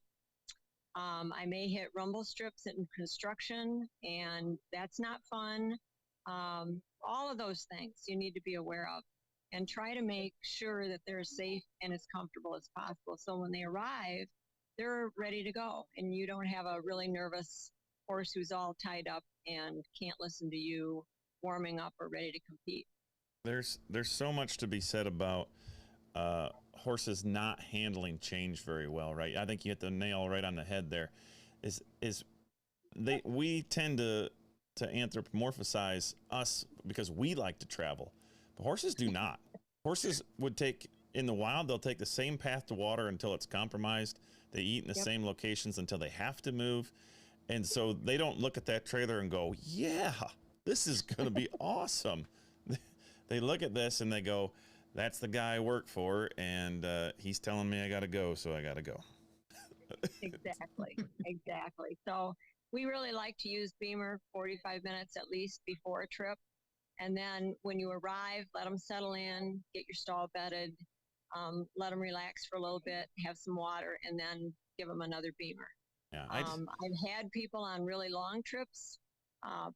I may hit rumble strips in construction, and that's not fun. All of those things you need to be aware of and try to make sure that they're safe and as comfortable as possible. So when they arrive, they're ready to go, and you don't have a really nervous horse who's all tied up and can't listen to you warming up or ready to compete. There's so much to be said about horses not handling change very well, right? I think you hit the nail right on the head there. We tend to anthropomorphize us because we like to travel, but horses do not. Horses would take, in the wild, they'll take the same path to water until it's compromised. They eat in the same locations until they have to move. And so they don't look at that trailer and go, yeah, this is going to be awesome. They look at this and they go, that's the guy I work for, and he's telling me I got to go, so I got to go. Exactly. So we really like to use Bemer 45 minutes at least before a trip. And then when you arrive, let them settle in, get your stall bedded, let them relax for a little bit, have some water, and then give them another Bemer. Yeah, I've had people on really long trips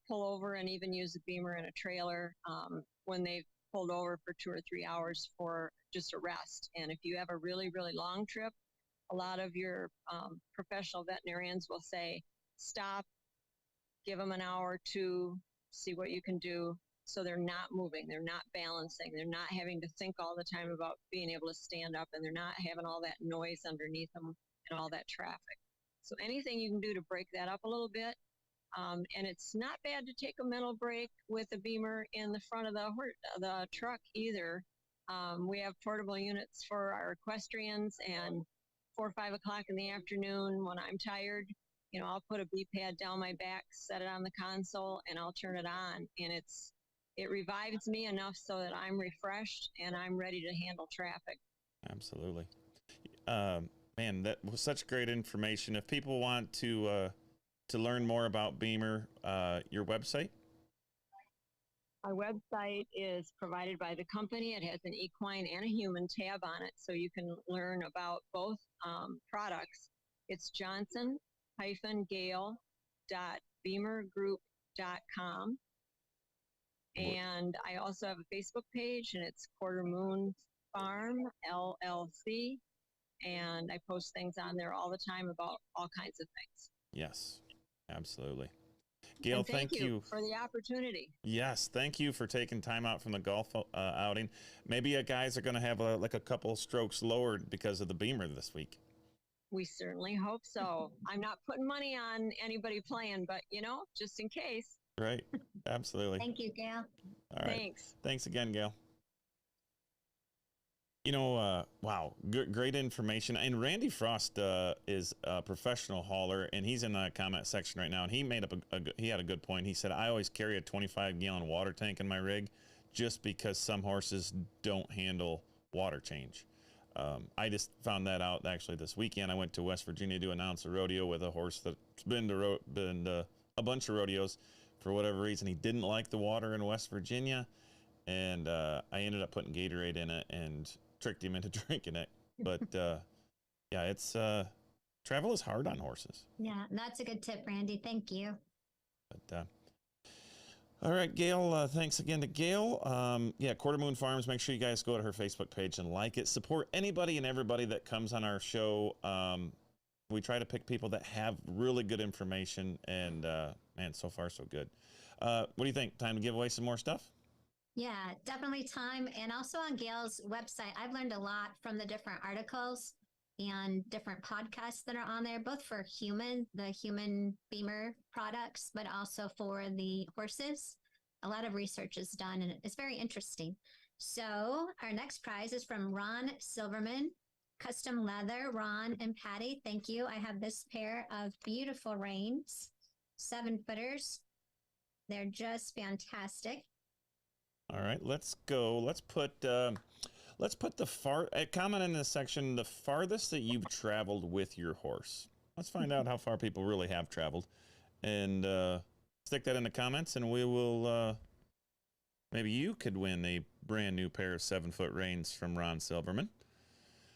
pull over and even use a Bemer in a trailer when they've pulled over for 2 or 3 hours for just a rest. And if you have a really, really long trip, a lot of your professional veterinarians will say, stop, give them an hour or two, see what you can do. So they're not moving, they're not balancing, they're not having to think all the time about being able to stand up, and they're not having all that noise underneath them and all that traffic. So anything you can do to break that up a little bit. And it's not bad to take a mental break with a Bemer in the front of the truck either. We have portable units for our equestrians, and 4 or 5 o'clock in the afternoon when I'm tired, I'll put a B-pad down my back, set it on the console, and I'll turn it on. And it revives me enough so that I'm refreshed and I'm ready to handle traffic. Absolutely. Man, that was such great information. If people want to learn more about Bemer, your website? Our website is provided by the company. It has an equine and a human tab on it, so you can learn about both products. It's johnson-gail.bemergroup.com. And I also have a Facebook page, and it's Quarter Moon Farm, LLC. And I post things on there all the time about all kinds of things. Yes, absolutely. Gail, and thank you for the opportunity. Yes, thank you for taking time out from the golf outing. Maybe guys are going to have a couple strokes lowered because of the Bemer this week. We certainly hope so. I'm not putting money on anybody playing, but, just in case. Right. Absolutely. Thank you, Gail. All right. Thanks. Thanks again, Gail. Wow, great information. And Randy Frost is a professional hauler, and he's in the comment section right now. And he made up he had a good point. He said, I always carry a 25-gallon water tank in my rig just because some horses don't handle water change. I just found that out actually this weekend. I went to West Virginia to announce a rodeo with a horse that's been to a bunch of rodeos. For whatever reason, he didn't like the water in West Virginia, and I ended up putting Gatorade in it and tricked him into drinking it. But yeah, it's travel is hard on horses. Yeah, that's a good tip, Randy. Thank you. But all right, Gail, thanks again to Gail. Yeah, Quarter Moon Farms, make sure you guys go to her Facebook page and like it. Support anybody and everybody that comes on our show. We try to pick people that have really good information, and man, so far so good. What do you think? Time to give away some more stuff? Yeah, definitely time. And also on Gail's website, I've learned a lot from the different articles and different podcasts that are on there, both for the human Bemer products, but also for the horses. A lot of research is done, and it's very interesting. So our next prize is from Ron Silverman, Custom Leather. Ron and Patty, thank you. I have this pair of beautiful reins, 7-footers. They're just fantastic. All right, let's go. Let's put the comment in this section, the farthest that you've traveled with your horse. Let's find out how far people really have traveled, and stick that in the comments, and we will maybe you could win a brand new pair of 7-foot reins from Ron Silverman.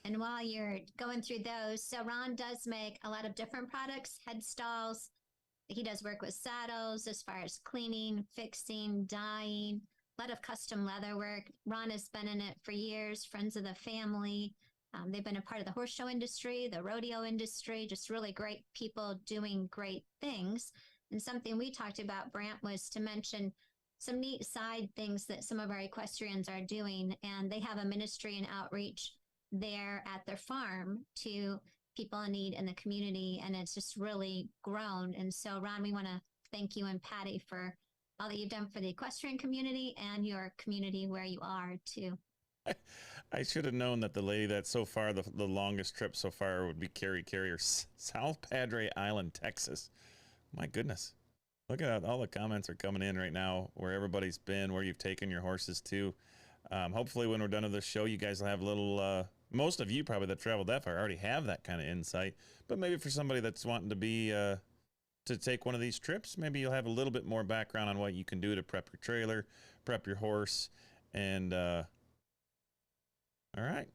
And while you're going through those, so Ron does make a lot of different products, head stalls. He does work with saddles as far as cleaning, fixing, dyeing, a lot of custom leather work. Ron has been in it for years, friends of the family. They've been a part of the horse show industry, the rodeo industry, just really great people doing great things. And something we talked about, Brant, was to mention some neat side things that some of our equestrians are doing. And they have a ministry and outreach there at their farm to people in need in the community. And it's just really grown. And so, Ron, we want to thank you and Patty for all that you've done for the equestrian community and your community where you are too. I should have known that the lady that so far, the longest trip so far would be Carrie Carrier, South Padre Island, Texas. My goodness. Look at all the comments are coming in right now, where everybody's been, where you've taken your horses to. Hopefully when we're done with this show, you guys will have a little, most of you probably that traveled that far already have that kind of insight, but maybe for somebody that's wanting to be, to to take one of these trips, maybe you'll have a little bit more background on what you can do to prep your trailer, prep your horse, and all right.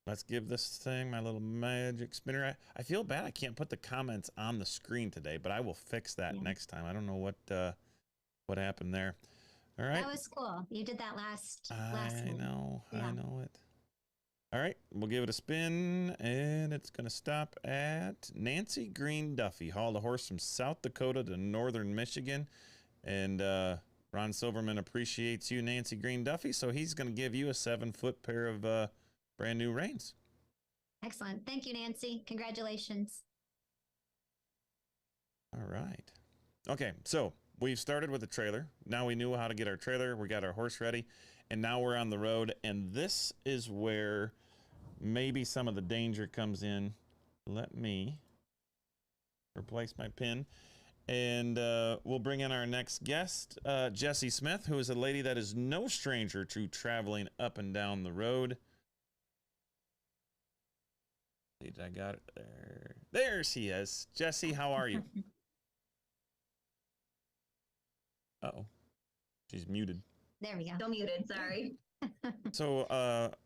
Let's give this thing my little magic spinner. I feel bad I can't put the comments on the screen today, but I will fix that next time. I don't know what happened there. All right. That was cool. You did that last I week. know. Yeah. I know it. All right. We'll give it a spin, and it's going to stop at Nancy Green Duffy. Hauled a horse from South Dakota to northern Michigan. And Ron Silverman appreciates you, Nancy Green Duffy, so he's going to give you a 7-foot pair of brand new reins. Excellent. Thank you, Nancy. Congratulations. All right. Okay, so we've started with the trailer. Now we knew how to get our trailer. We got our horse ready, and now we're on the road. And this is where maybe some of the danger comes in. Let me replace my pin. And we'll bring in our next guest, Jessie Smith, who is a lady that is no stranger to traveling up and down the road. I got it there. There she is. Jessie, how are you? Uh-oh. She's muted. There we go. Still muted, sorry. So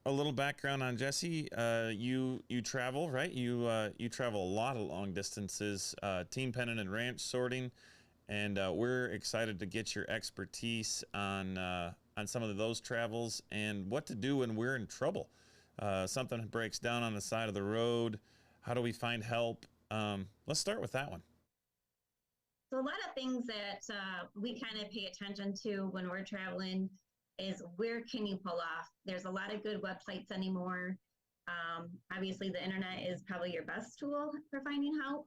a little background on Jessie. You travel, right? You travel a lot of long distances, team pennant and ranch sorting, and we're excited to get your expertise on some of those travels and what to do when we're in trouble. Something breaks down on the side of the road. How do we find help? Let's start with that one. So a lot of things that we kind of pay attention to when we're traveling is where can you pull off? There's a lot of good websites anymore. Obviously, the internet is probably your best tool for finding help.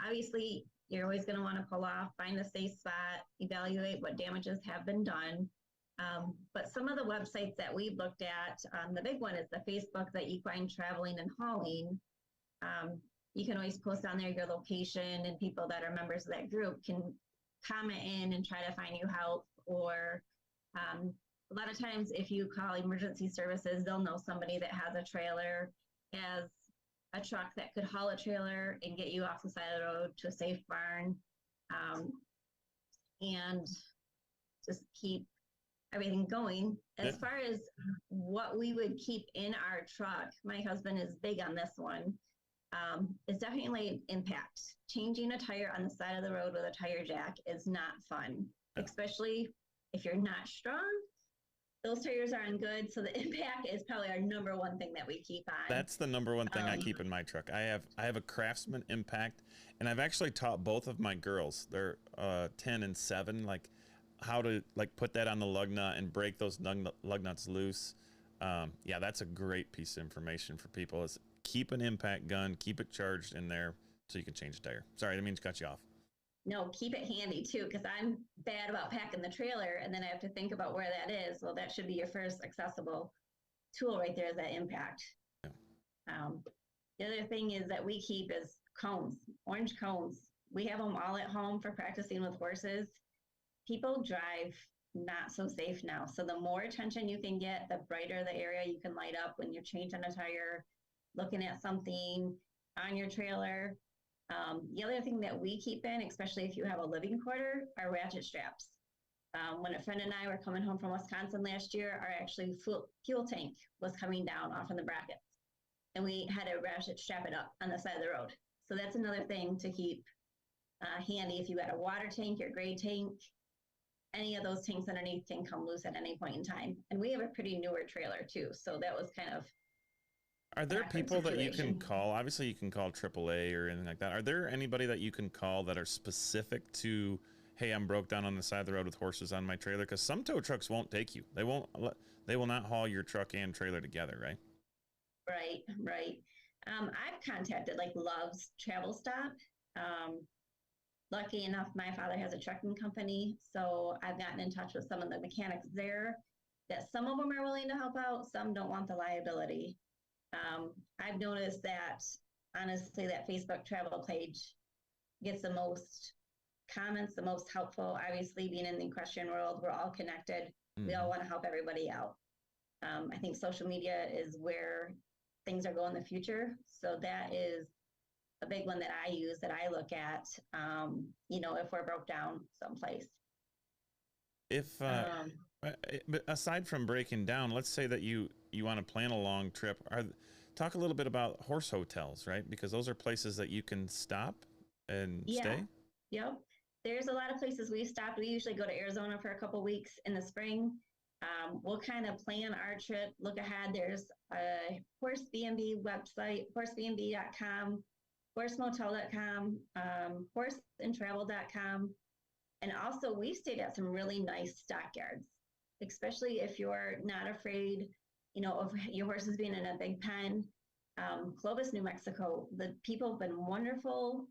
Obviously, you're always going to want to pull off, find a safe spot, evaluate what damages have been done. But some of the websites that we've looked at, the big one is the Facebook, the Equine Traveling and Hauling. You can always post on there your location, and people that are members of that group can comment in and try to find you help. Or a lot of times if you call emergency services, they'll know somebody that has a trailer, has a truck that could haul a trailer and get you off the side of the road to a safe barn, and just keep everything going. As far as what we would keep in our truck, my husband is big on this one. It's definitely impact. Changing a tire on the side of the road with a tire jack is not fun, especially if you're not strong. Those tires aren't good, so the impact is probably our number one thing that we keep on. That's the number one thing I keep in my truck. I have a Craftsman impact, and I've actually taught both of my girls. They're 10 and 7, like how to put that on the lug nut and break those lug nuts loose. Yeah, that's a great piece of information for people. Is keep an impact gun, keep it charged in there so you can change the tire. Sorry, I didn't mean to cut you off. No, keep it handy too, because I'm bad about packing the trailer and then I have to think about where that is. Well, that should be your first accessible tool right there, is that impact. Yeah. The other thing is that we keep is cones, orange cones. We have them all at home for practicing with horses. People drive not so safe now. So the more attention you can get, the brighter the area you can light up when you're changing a tire, looking at something on your trailer. The other thing that we keep in, especially if you have a living quarter, are ratchet straps. When a friend and I were coming home from Wisconsin last year, our actually fuel tank was coming down off in the brackets, and we had to ratchet strap it up on the side of the road. So that's another thing to keep handy. If you got a water tank, your gray tank, any of those tanks underneath can come loose at any point in time. And we have a pretty newer trailer too, so that was kind of. Are there people that you can call? Obviously, you can call AAA or anything like that. Are there anybody that you can call that are specific to, hey, I'm broke down on the side of the road with horses on my trailer? Because some tow trucks won't take you. They will not haul your truck and trailer together, right? Right. I've contacted like Love's Travel Stop. Lucky enough, my father has a trucking company, so I've gotten in touch with some of the mechanics there. That some of them are willing to help out, some don't want the liability. I've noticed that, honestly, that Facebook travel page gets the most comments, the most helpful. Obviously, being in the equestrian world, we're all connected. We all want to help everybody out. I think social media is where things are going in the future. So that is a big one that I use that I look at, you know, if we're broke down someplace. If but aside from breaking down, let's say that you want to plan a long trip. Talk a little bit about horse hotels, right? Because those are places that you can stop and stay. Yep. There's a lot of places we've stopped. We usually go to Arizona for a couple weeks in the spring. We'll kind of plan our trip, look ahead. There's a Horse B&B website, horsebnb.com, horsemotel.com, horseandtravel.com. And also we stayed at some really nice stockyards, especially if you're not afraid, you know, of your horses being in a big pen. Clovis, New Mexico, the people have been wonderful.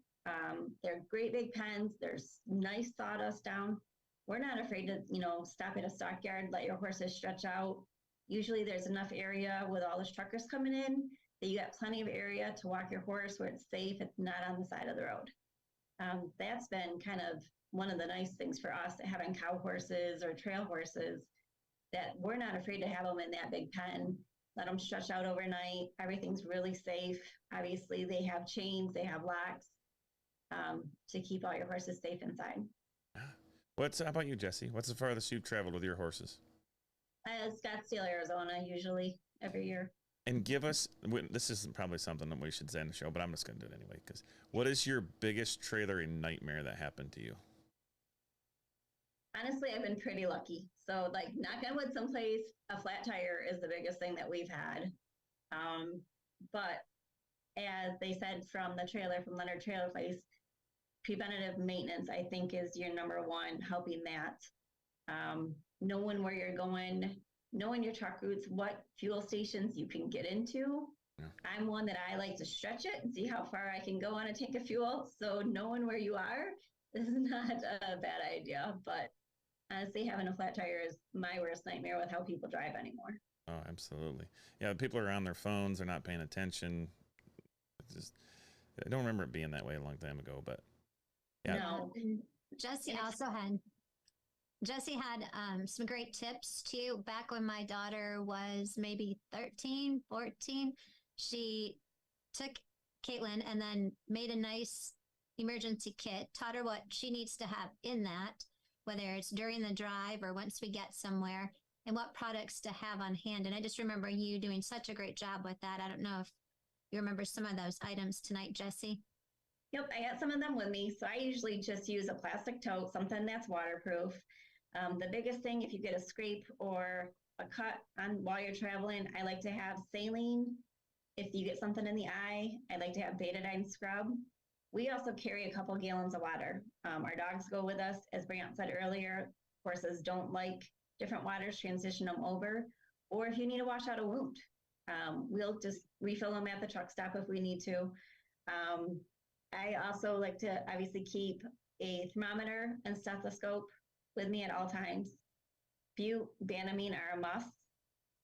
They're great big pens. There's nice sawdust down. We're not afraid to, you know, stop at a stockyard, let your horses stretch out. Usually there's enough area with all the truckers coming in that you got plenty of area to walk your horse where it's safe. It's not on the side of the road. That's been kind of one of the nice things for us, having cow horses or trail horses, that we're not afraid to have them in that big pen, let them stretch out overnight. Everything's really safe. Obviously they have chains, they have locks, to keep all your horses safe inside. How about you, Jessie? What's the farthest you've traveled with your horses? Scottsdale, Arizona, usually every year. And give us, this isn't probably something that we should say in the show, but I'm just going to do it anyway. Because what is your biggest trailering nightmare that happened to you? Honestly, I've been pretty lucky. So, like, knock on wood, someplace, a flat tire is the biggest thing that we've had. But as they said from the trailer, from Leonard Trailer Place, preventative maintenance, I think, is your number one, helping that. Knowing where you're going, knowing your truck routes, what fuel stations you can get into. Yeah. I'm one that I like to stretch it and see how far I can go on a tank of fuel. So knowing where you are is not a bad idea. But honestly, having a flat tire is my worst nightmare with how people drive anymore. Oh, absolutely. Yeah, people are on their phones. They're not paying attention. I don't remember it being that way a long time ago, but yeah. No. Jessie had some great tips too. Back when my daughter was maybe 13, 14, she took Caitlin and then made a nice emergency kit, taught her what she needs to have in that, whether it's during the drive or once we get somewhere, and what products to have on hand. And I just remember you doing such a great job with that. I don't know if you remember some of those items tonight, Jessie. Yep, I got some of them with me. So I usually just use a plastic tote, something that's waterproof. The biggest thing, if you get a scrape or a cut on while you're traveling, I like to have saline. If you get something in the eye, I like to have betadine scrub. We also carry a couple gallons of water. Our dogs go with us. As Brant said earlier, horses don't like different waters, transition them over. Or if you need to wash out a wound, we'll just refill them at the truck stop if we need to. I also like to obviously keep a thermometer and stethoscope with me at all times. Bute, Banamine are a must.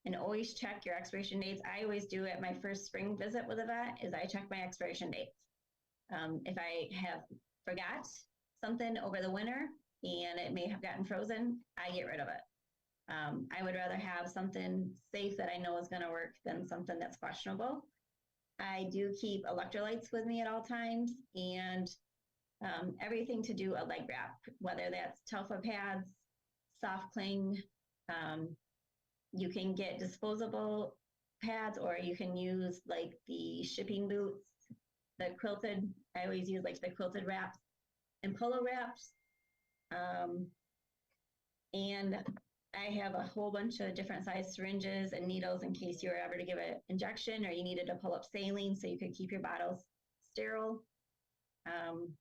And always check your expiration dates. I always do at my first spring visit with a vet is I check my expiration dates. If I have forgot something over the winter and it may have gotten frozen, I get rid of it. I would rather have something safe that I know is going to work than something that's questionable. I do keep electrolytes with me at all times, and everything to do a leg wrap, whether that's Telfa pads, soft cling. You can get disposable pads, or you can use like the shipping boots, the quilted. I always use like the quilted wraps and polo wraps. And I have a whole bunch of different size syringes and needles in case you were ever to give an injection or you needed to pull up saline so you could keep your bottles sterile. And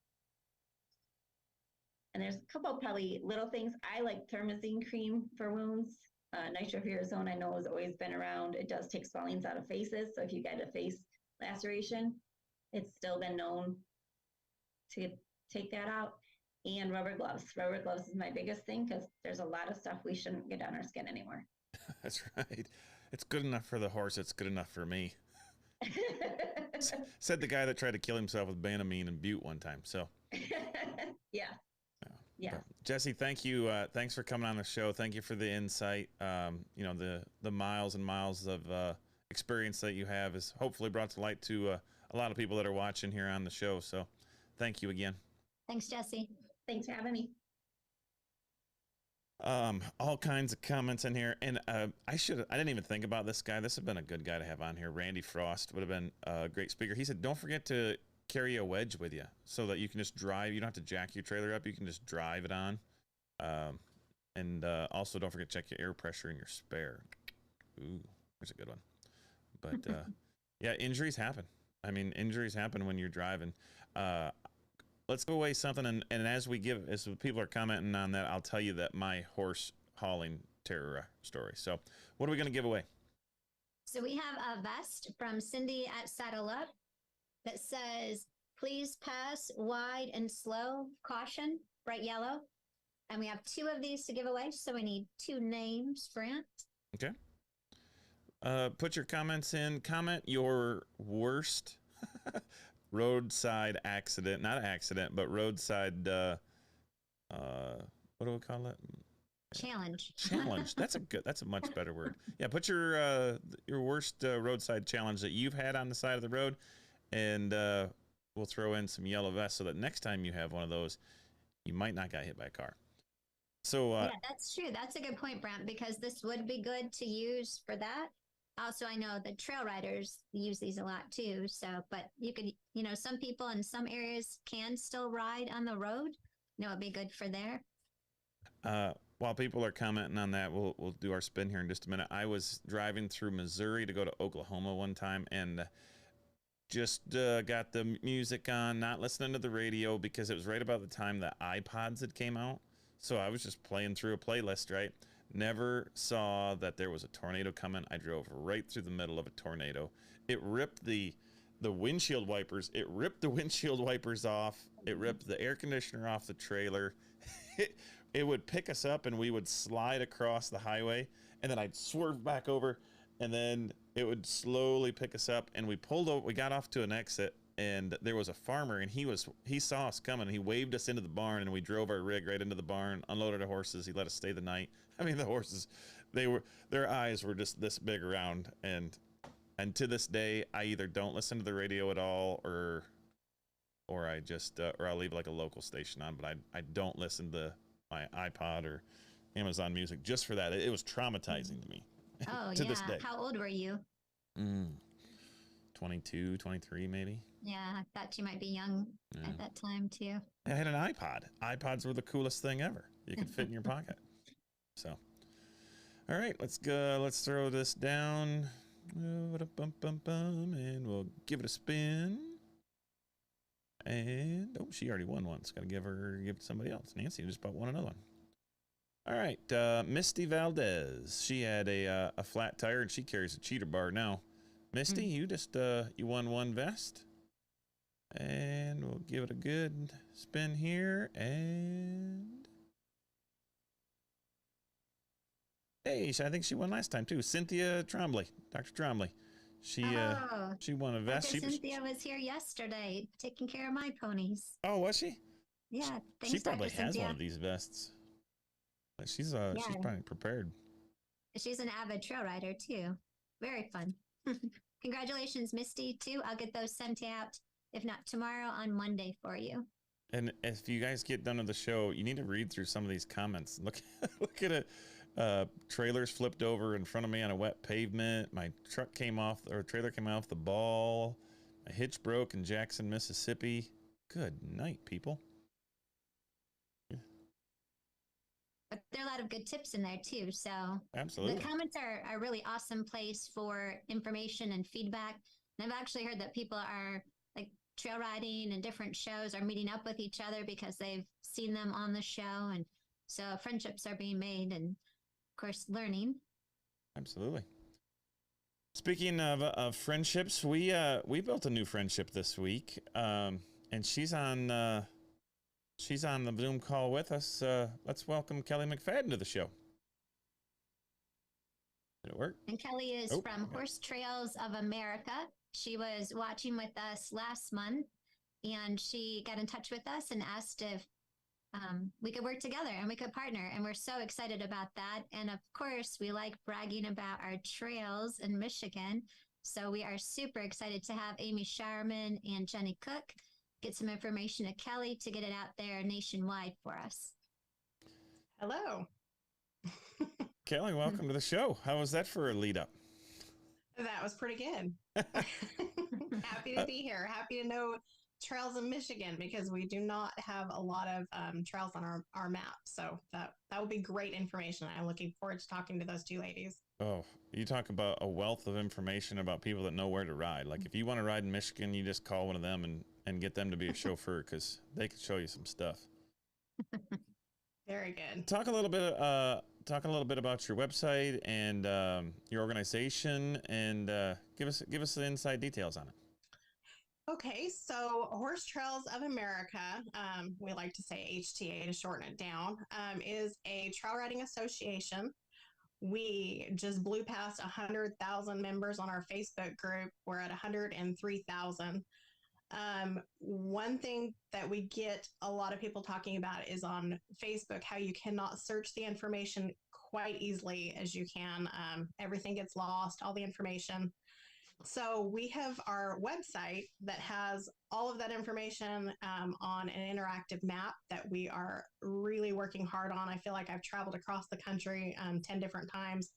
there's a couple probably little things. I like thermazine cream for wounds. Nitrofurazone I know has always been around. It does take swellings out of faces. So if you get a face laceration, it's still been known to take that out. And rubber gloves. Rubber gloves is my biggest thing because there's a lot of stuff we shouldn't get on our skin anymore. That's right. It's good enough for the horse. It's good enough for me. Said the guy that tried to kill himself with Banamine and Bute one time. So yeah. Yeah. Jessie, thank you. Thanks for coming on the show. Thank you for the insight. You know, the miles and miles of experience that you have is hopefully brought to light to a lot of people that are watching here on the show. So thank you again. Thanks, Jessie. Thanks for having me. All kinds of comments in here, and I didn't even think about this guy. This would have been a good guy to have on here. Randy Frost would have been a great speaker. He said, don't forget to carry a wedge with you so that you can just drive. You don't have to jack your trailer up. You can just drive it on. And also don't forget to check your air pressure in your spare. Ooh, there's a good one. But yeah, injuries happen. I mean, injuries happen when you're driving. Let's go away something, and as people are commenting on that, I'll tell you that my horse hauling terror story. So what are we going to give away? So we have a vest from Cindy at Saddle Up that says, please pass wide and slow, caution, bright yellow. And we have 2 of these to give away, so we need 2 names, Brant. Okay. Put your comments in. Comment your worst roadside accident, not accident, but roadside, what do we call it? Challenge. Challenge. That's a much better word. Yeah. Put your worst roadside challenge that you've had on the side of the road, and we'll throw in some yellow vests so that next time you have one of those, you might not get hit by a car. So yeah, that's true. That's a good point, Brant, because this would be good to use for that. Also, I know the trail riders use these a lot too. So, but you could, some people in some areas can still ride on the road. It'd be good for there. While people are commenting on that, we'll do our spin here in just a minute. I was driving through Missouri to go to Oklahoma one time, and just got the music on, not listening to the radio because it was right about the time the iPods had came out. So I was just playing through a playlist, right? Never saw that there was a tornado coming. I drove right through the middle of a tornado. It ripped the windshield wipers. It ripped the windshield wipers off. It ripped the air conditioner off the trailer. It would pick us up and we would slide across the highway, and then I'd swerve back over, and then it would slowly pick us up, and we pulled over. We got off to an exit, and there was a farmer, and he saw us coming. He waved us into the barn, and we drove our rig right into the barn, unloaded our horses. He let us stay the night. I mean, the horses, their eyes were just this big around, and to this day, I either don't listen to the radio at all, or I just or I'll leave like a local station on, but I don't listen to my iPod or Amazon Music just for that. It was traumatizing to me. Oh, to yeah. this day. How old were you? 22, 23, maybe. Yeah, I thought you might be young at that time too. I had an iPod. iPods were the coolest thing ever. You could fit in your pocket. So, all right, let's go. Let's throw this down. And we'll give it a spin. And she already won once. Got to give it to somebody else. Nancy just about won another one. All right, Misty Valdez. She had a flat tire, and she carries a cheater bar now. Misty, you just you won one vest, and we'll give it a good spin here. And hey, I think she won last time too. Cynthia Trombley, Dr. Trombley. She won a vest. Cynthia was here yesterday taking care of my ponies. Oh, was she? Yeah, she probably Dr. has Cynthia. one of these vests. She's probably prepared. She's an avid trail rider too. Very fun. Congratulations, Misty, too. I'll get those sent out, if not tomorrow, on Monday for you. And if you guys get done with the show, you need to read through some of these comments. Look at it. Trailers flipped over in front of me on a wet pavement. My trailer came off the ball. My hitch broke in Jackson, Mississippi. Good night, people. But there are a lot of good tips in there too. So absolutely, the comments are a really awesome place for information and feedback. And I've actually heard that people are like trail riding and different shows are meeting up with each other because they've seen them on the show, and so friendships are being made, and of course learning. Absolutely. Speaking of friendships, we built a new friendship this week, and she's on the Zoom call with us. Let's welcome Kelly McFadden to the show. Did it work? And Kelly is from Horse Trails of America. She was watching with us last month, and she got in touch with us and asked if we could work together and we could partner. And we're so excited about that. And of course, we like bragging about our trails in Michigan. So we are super excited to have Amy Shireman and Jenny Cook get some information to Kelly to get it out there nationwide for us. Hello. Kelly, welcome to the show. How was that for a lead up? That was pretty good. Happy to be here. Happy to know trails in Michigan, because we do not have a lot of trails on our map. So that will be great information. I'm looking forward to talking to those two ladies. Oh, you talk about a wealth of information about people that know where to ride. Like if you want to ride in Michigan, you just call one of them and get them to be a chauffeur, because they can show you some stuff. Very good. Talk a little bit about your website and your organization, and give us the inside details on it. Okay, so Horse Trails of America, we like to say HTA to shorten it down, is a trail riding association. We just blew past 100,000 members on our Facebook group. We're at 103,000. One thing that we get a lot of people talking about is on Facebook, how you cannot search the information quite easily as you can. Everything gets lost, all the information. So we have our website that has all of that information on an interactive map that we are really working hard on. I feel like I've traveled across the country 10 different times,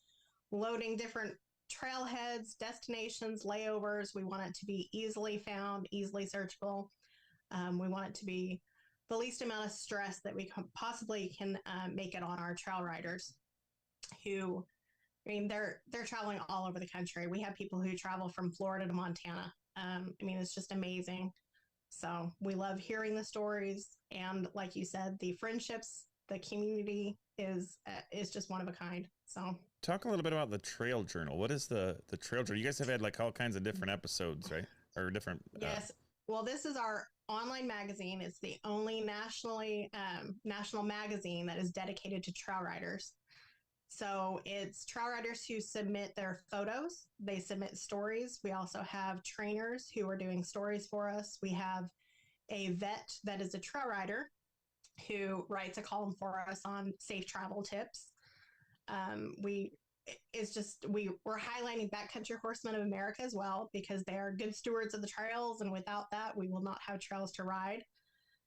loading different trailheads, destinations, layovers. We want it to be easily found, easily searchable. We want it to be the least amount of stress that we possibly can make it on our trail riders who, I mean, they're traveling all over the country. We have people who travel from Florida to Montana. I mean, it's just amazing. So we love hearing the stories. And like you said, the friendships, the community is just one of a kind. So talk a little bit about the Trail Journal. What is the Trail Journal? You guys have had like all kinds of different episodes, right? Or different. Yes. Well, this is our online magazine. It's the only national magazine that is dedicated to trail riders. So it's trail riders who submit their photos. They submit stories. We also have trainers who are doing stories for us. We have a vet that is a trail rider who writes a column for us on safe travel tips. We're highlighting Backcountry Horsemen of America as well, because they are good stewards of the trails. And without that, we will not have trails to ride.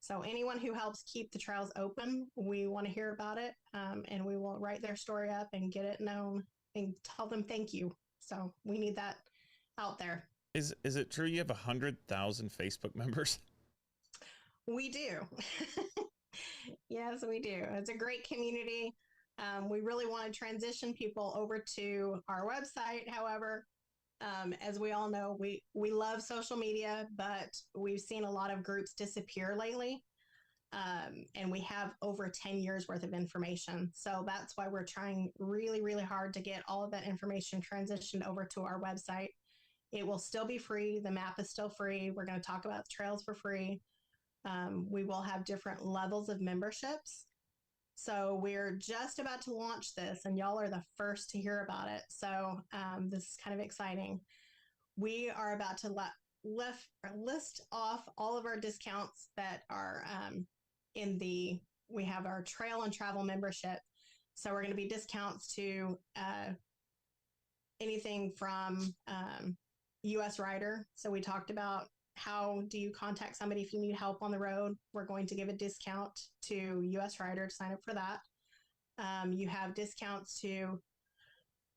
So anyone who helps keep the trails open, we want to hear about it, and we will write their story up and get it known and tell them thank you. So we need that out there. Is it true you have 100,000 Facebook members? We do. Yes, we do. It's a great community. We really want to transition people over to our website. However, as we all know, we love social media, but we've seen a lot of groups disappear lately. And we have over 10 years worth of information. So that's why we're trying really, really hard to get all of that information transitioned over to our website. It will still be free. The map is still free. We're going to talk about trails for free. We will have different levels of memberships. So we're just about to launch this, and y'all are the first to hear about it. So this is kind of exciting. We are about to list off all of our discounts that are we have our trail and travel membership. So we're going to be discounts to anything from U.S. Rider. So we talked about how do you contact somebody if you need help on the road. We're going to give a discount to U.S. Rider to sign up for that. You have discounts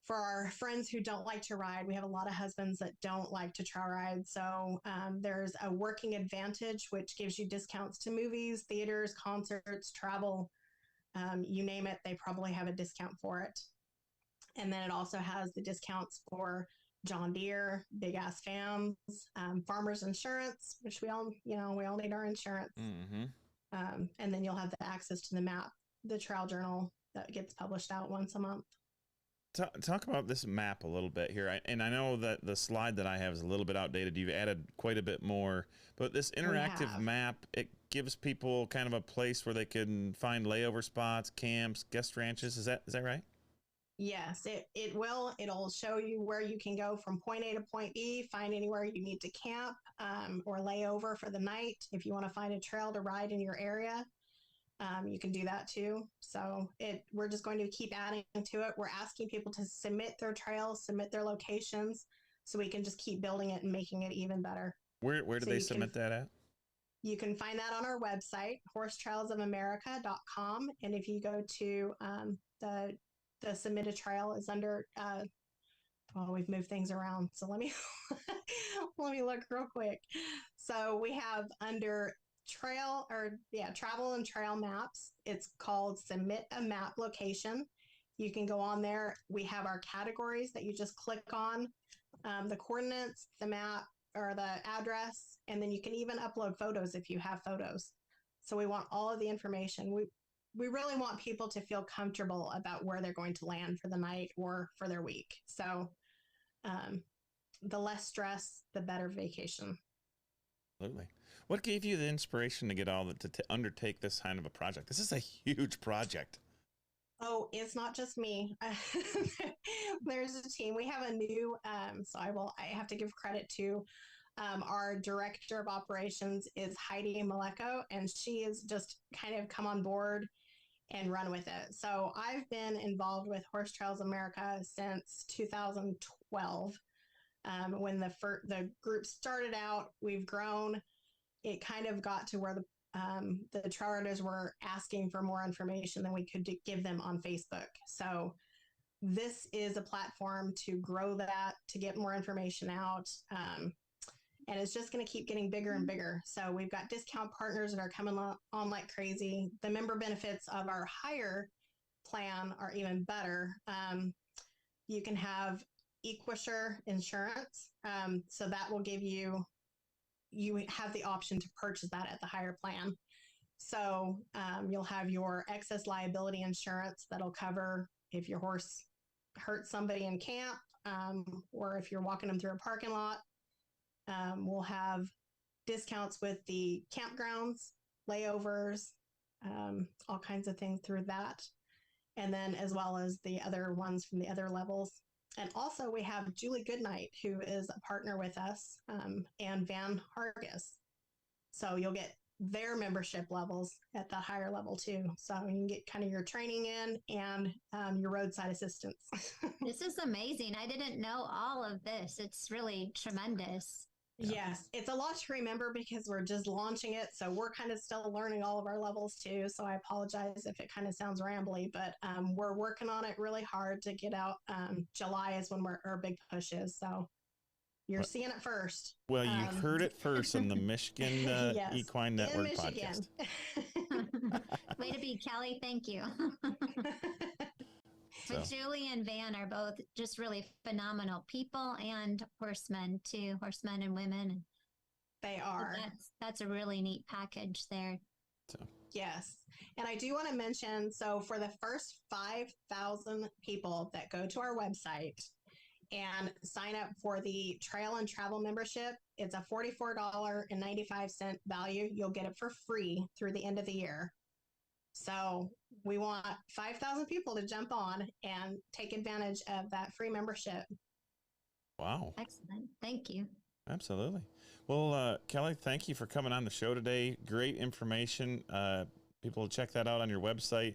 for our friends who don't like to ride. We have a lot of husbands that don't like to trail ride. So there's a working advantage, which gives you discounts to movies, theaters, concerts, travel, you name it. They probably have a discount for it. And then it also has the discounts for John Deere, Big Ass Fams, Farmers Insurance, which we all need our insurance. Mm-hmm. And then you'll have the access to the map, the Trail Journal that gets published out once a month. Talk about this map a little bit here. I know that the slide that I have is a little bit outdated. You've added quite a bit more, but this interactive map, it gives people kind of a place where they can find layover spots, camps, guest ranches. Is that right? Yes, it will. It'll show you where you can go from point A to point B, find anywhere you need to camp or lay over for the night. If you want to find a trail to ride in your area, you can do that too. So we're just going to keep adding to it. We're asking people to submit their trails, submit their locations. so we can just keep building it and making it even better. Where do So they you submit that at? You can find that on our website, horsetrailsofamerica.com. And if you go to the submit a trail is under, well, we've moved things around. So let me, let me look real quick. So we have under travel and trail maps. It's called submit a map location. You can go on there. We have our categories that you just click on, the coordinates, the map, or the address, and then you can even upload photos if you have photos. So we want all of the information. We really want people to feel comfortable about where they're going to land for the night or for their week. So the less stress, the better vacation. Absolutely. What gave you the inspiration to get to undertake this kind of a project? This is a huge project. Oh, it's not just me. There's a team. We have a new, so I have to give credit to our director of operations is Heidi Maleko, and she has just kind of come on board and run with it. So I've been involved with Horse Trails America since 2012. When the group started out, we've grown. It kind of got to where the trail riders were asking for more information than we could give them on Facebook. So this is a platform to grow that, to get more information out. And it's just going to keep getting bigger and bigger. So we've got discount partners that are coming on like crazy. The member benefits of our higher plan are even better. You can have Equine insurance. So that will give you have the option to purchase that at the higher plan. So you'll have your excess liability insurance that'll cover if your horse hurts somebody in camp, or if you're walking them through a parking lot. We'll have discounts with the campgrounds, layovers, all kinds of things through that. And then as well as the other ones from the other levels. And also we have Julie Goodnight, who is a partner with us, and Van Hargis. So you'll get their membership levels at the higher level too. So you can get kind of your training in and your roadside assistance. This is amazing. I didn't know all of this. It's really tremendous. Yes, it's a lot to remember because we're just launching it. So we're kind of still learning all of our levels too. So I apologize if it kind of sounds rambly, but we're working on it really hard to get out. July is when our big push is. So you're seeing it first. Well, you heard it first on the Michigan yes, Equine Network podcast. Way to be, Kelly. Thank you. But Julie and Van are both just really phenomenal people and horsemen too, horsemen and women. They are. That's a really neat package there. So. Yes. And I do want to mention, so for the first 5,000 people that go to our website and sign up for the trail and travel membership, it's a $44.95 value. You'll get it for free through the end of the year. So we want 5,000 people to jump on and take advantage of that free membership. Wow. Excellent. Thank you. Absolutely. Well, Kelly, thank you for coming on the show today. Great information. People check that out on your website.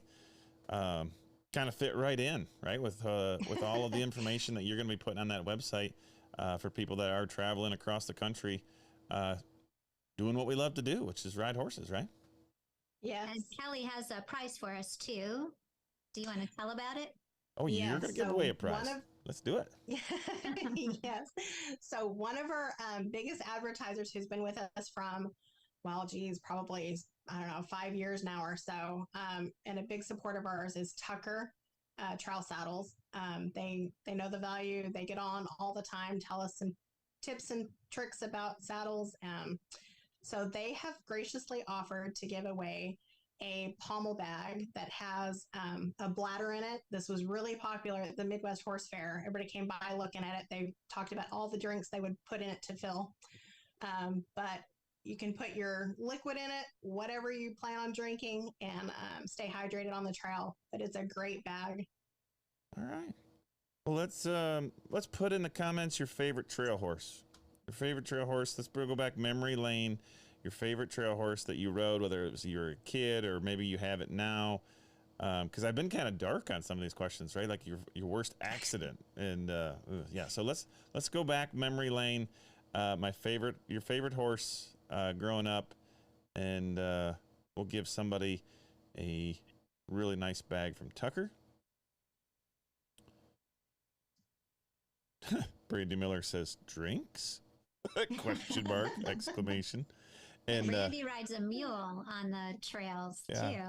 Kind of fit right in, right, with all of the information that you're going to be putting on that website for people that are traveling across the country, doing what we love to do, which is ride horses, right? Yes. And Kelly has a prize for us too. Do you want to tell about it? Oh, yes, you're going to give away a prize. Let's do it. Yes. So one of our biggest advertisers who's been with us from, well, geez, probably, I don't know, 5 years now or so. And a big support of ours is Tucker Trail Saddles. They know the value. They get on all the time, tell us some tips and tricks about saddles. So they have graciously offered to give away a pommel bag that has a bladder in it. This was really popular at the Midwest Horse Fair. Everybody came by looking at it. They talked about all the drinks they would put in it to fill. But you can put your liquid in it, whatever you plan on drinking, and stay hydrated on the trail. But it's a great bag. All right. Well, let's put in the comments your favorite trail horse. Your favorite trail horse. Let's go back memory lane. Your favorite trail horse that you rode, whether it was you were a kid or maybe you have it now. because I've been kind of dark on some of these questions, right? Like your worst accident, and yeah. So let's go back memory lane. Your favorite horse growing up, and we'll give somebody a really nice bag from Tucker. Brady Miller says drinks? Question mark, exclamation. And Randy rides a mule on the trails too.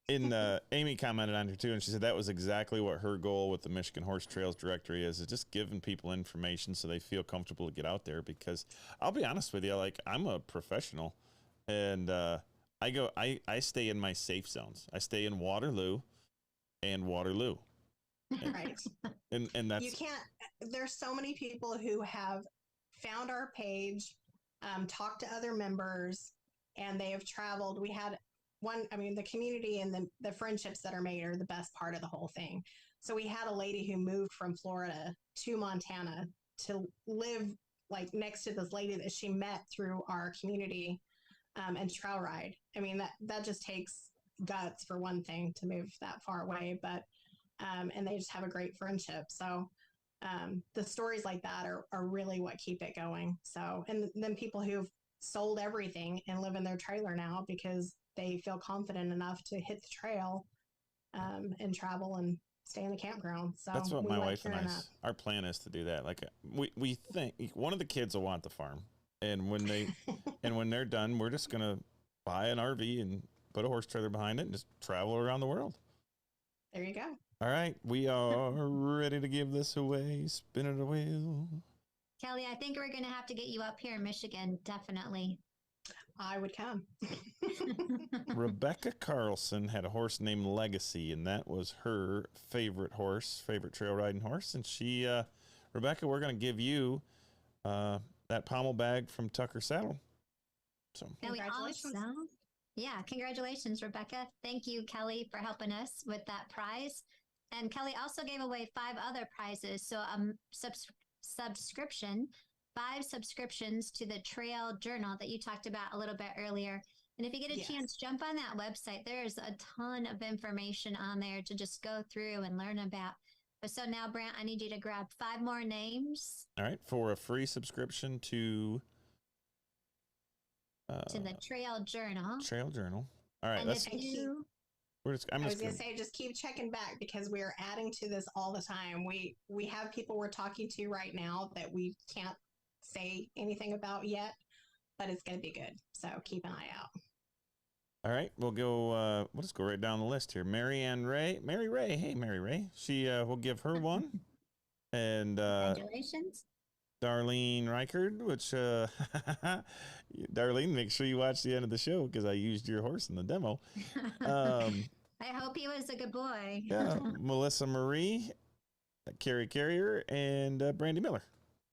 And Amy commented on her too, and she said that was exactly what her goal with the Michigan Horse Trails Directory is just giving people information so they feel comfortable to get out there. Because I'll be honest with you, like, I'm a professional, and I stay in my safe zones. I stay in Waterloo and Waterloo. Right. And that's, you can't, there's so many people who have found our page, talked to other members, and they have traveled. We had the community and the friendships that are made are the best part of the whole thing. So we had a lady who moved from Florida to Montana to live like next to this lady that she met through our community, and trail ride. I mean, that just takes guts for one thing to move that far away, but and they just have a great friendship. So the stories like that are really what keep it going. So, and then people who've sold everything and live in their trailer now because they feel confident enough to hit the trail and travel and stay in the campground. So that's what my wife and I, that. our plan is to do that. Like we think one of the kids will want the farm, and when they're done, we're just gonna buy an RV and put a horse trailer behind it and just travel around the world. There you go. All right, we are ready to give this away. Spin it a wheel. Kelly, I think we're going to have to get you up here in Michigan, definitely. I would come. Rebecca Carlson had a horse named Legacy, and that was her favorite trail riding horse. And she, Rebecca, we're going to give you that pommel bag from Tucker Saddle. So congratulations. Yeah, congratulations, Rebecca. Thank you, Kelly, for helping us with that prize. And Kelly also gave away 5 other prizes. So subscription, 5 subscriptions to the Trail Journal that you talked about a little bit earlier. And if you get a chance, jump on that website. There's a ton of information on there to just go through and learn about. So now, Brant, I need you to grab 5 more names. All right, for a free subscription to the Trail Journal. Trail Journal. All right, and I was going to say, just keep checking back because we are adding to this all the time. We have people we're talking to right now that we can't say anything about yet, but it's going to be good. So keep an eye out. All right, we'll go. We'll just go right down the list here. Mary Ray. Hey, Mary Ray. She will give her one. And congratulations. Darlene Reichard, which Darlene, make sure you watch the end of the show because I used your horse in the demo. I hope he was a good boy. Yeah, Melissa Marie, Carrie Carrier, and Brandy Miller.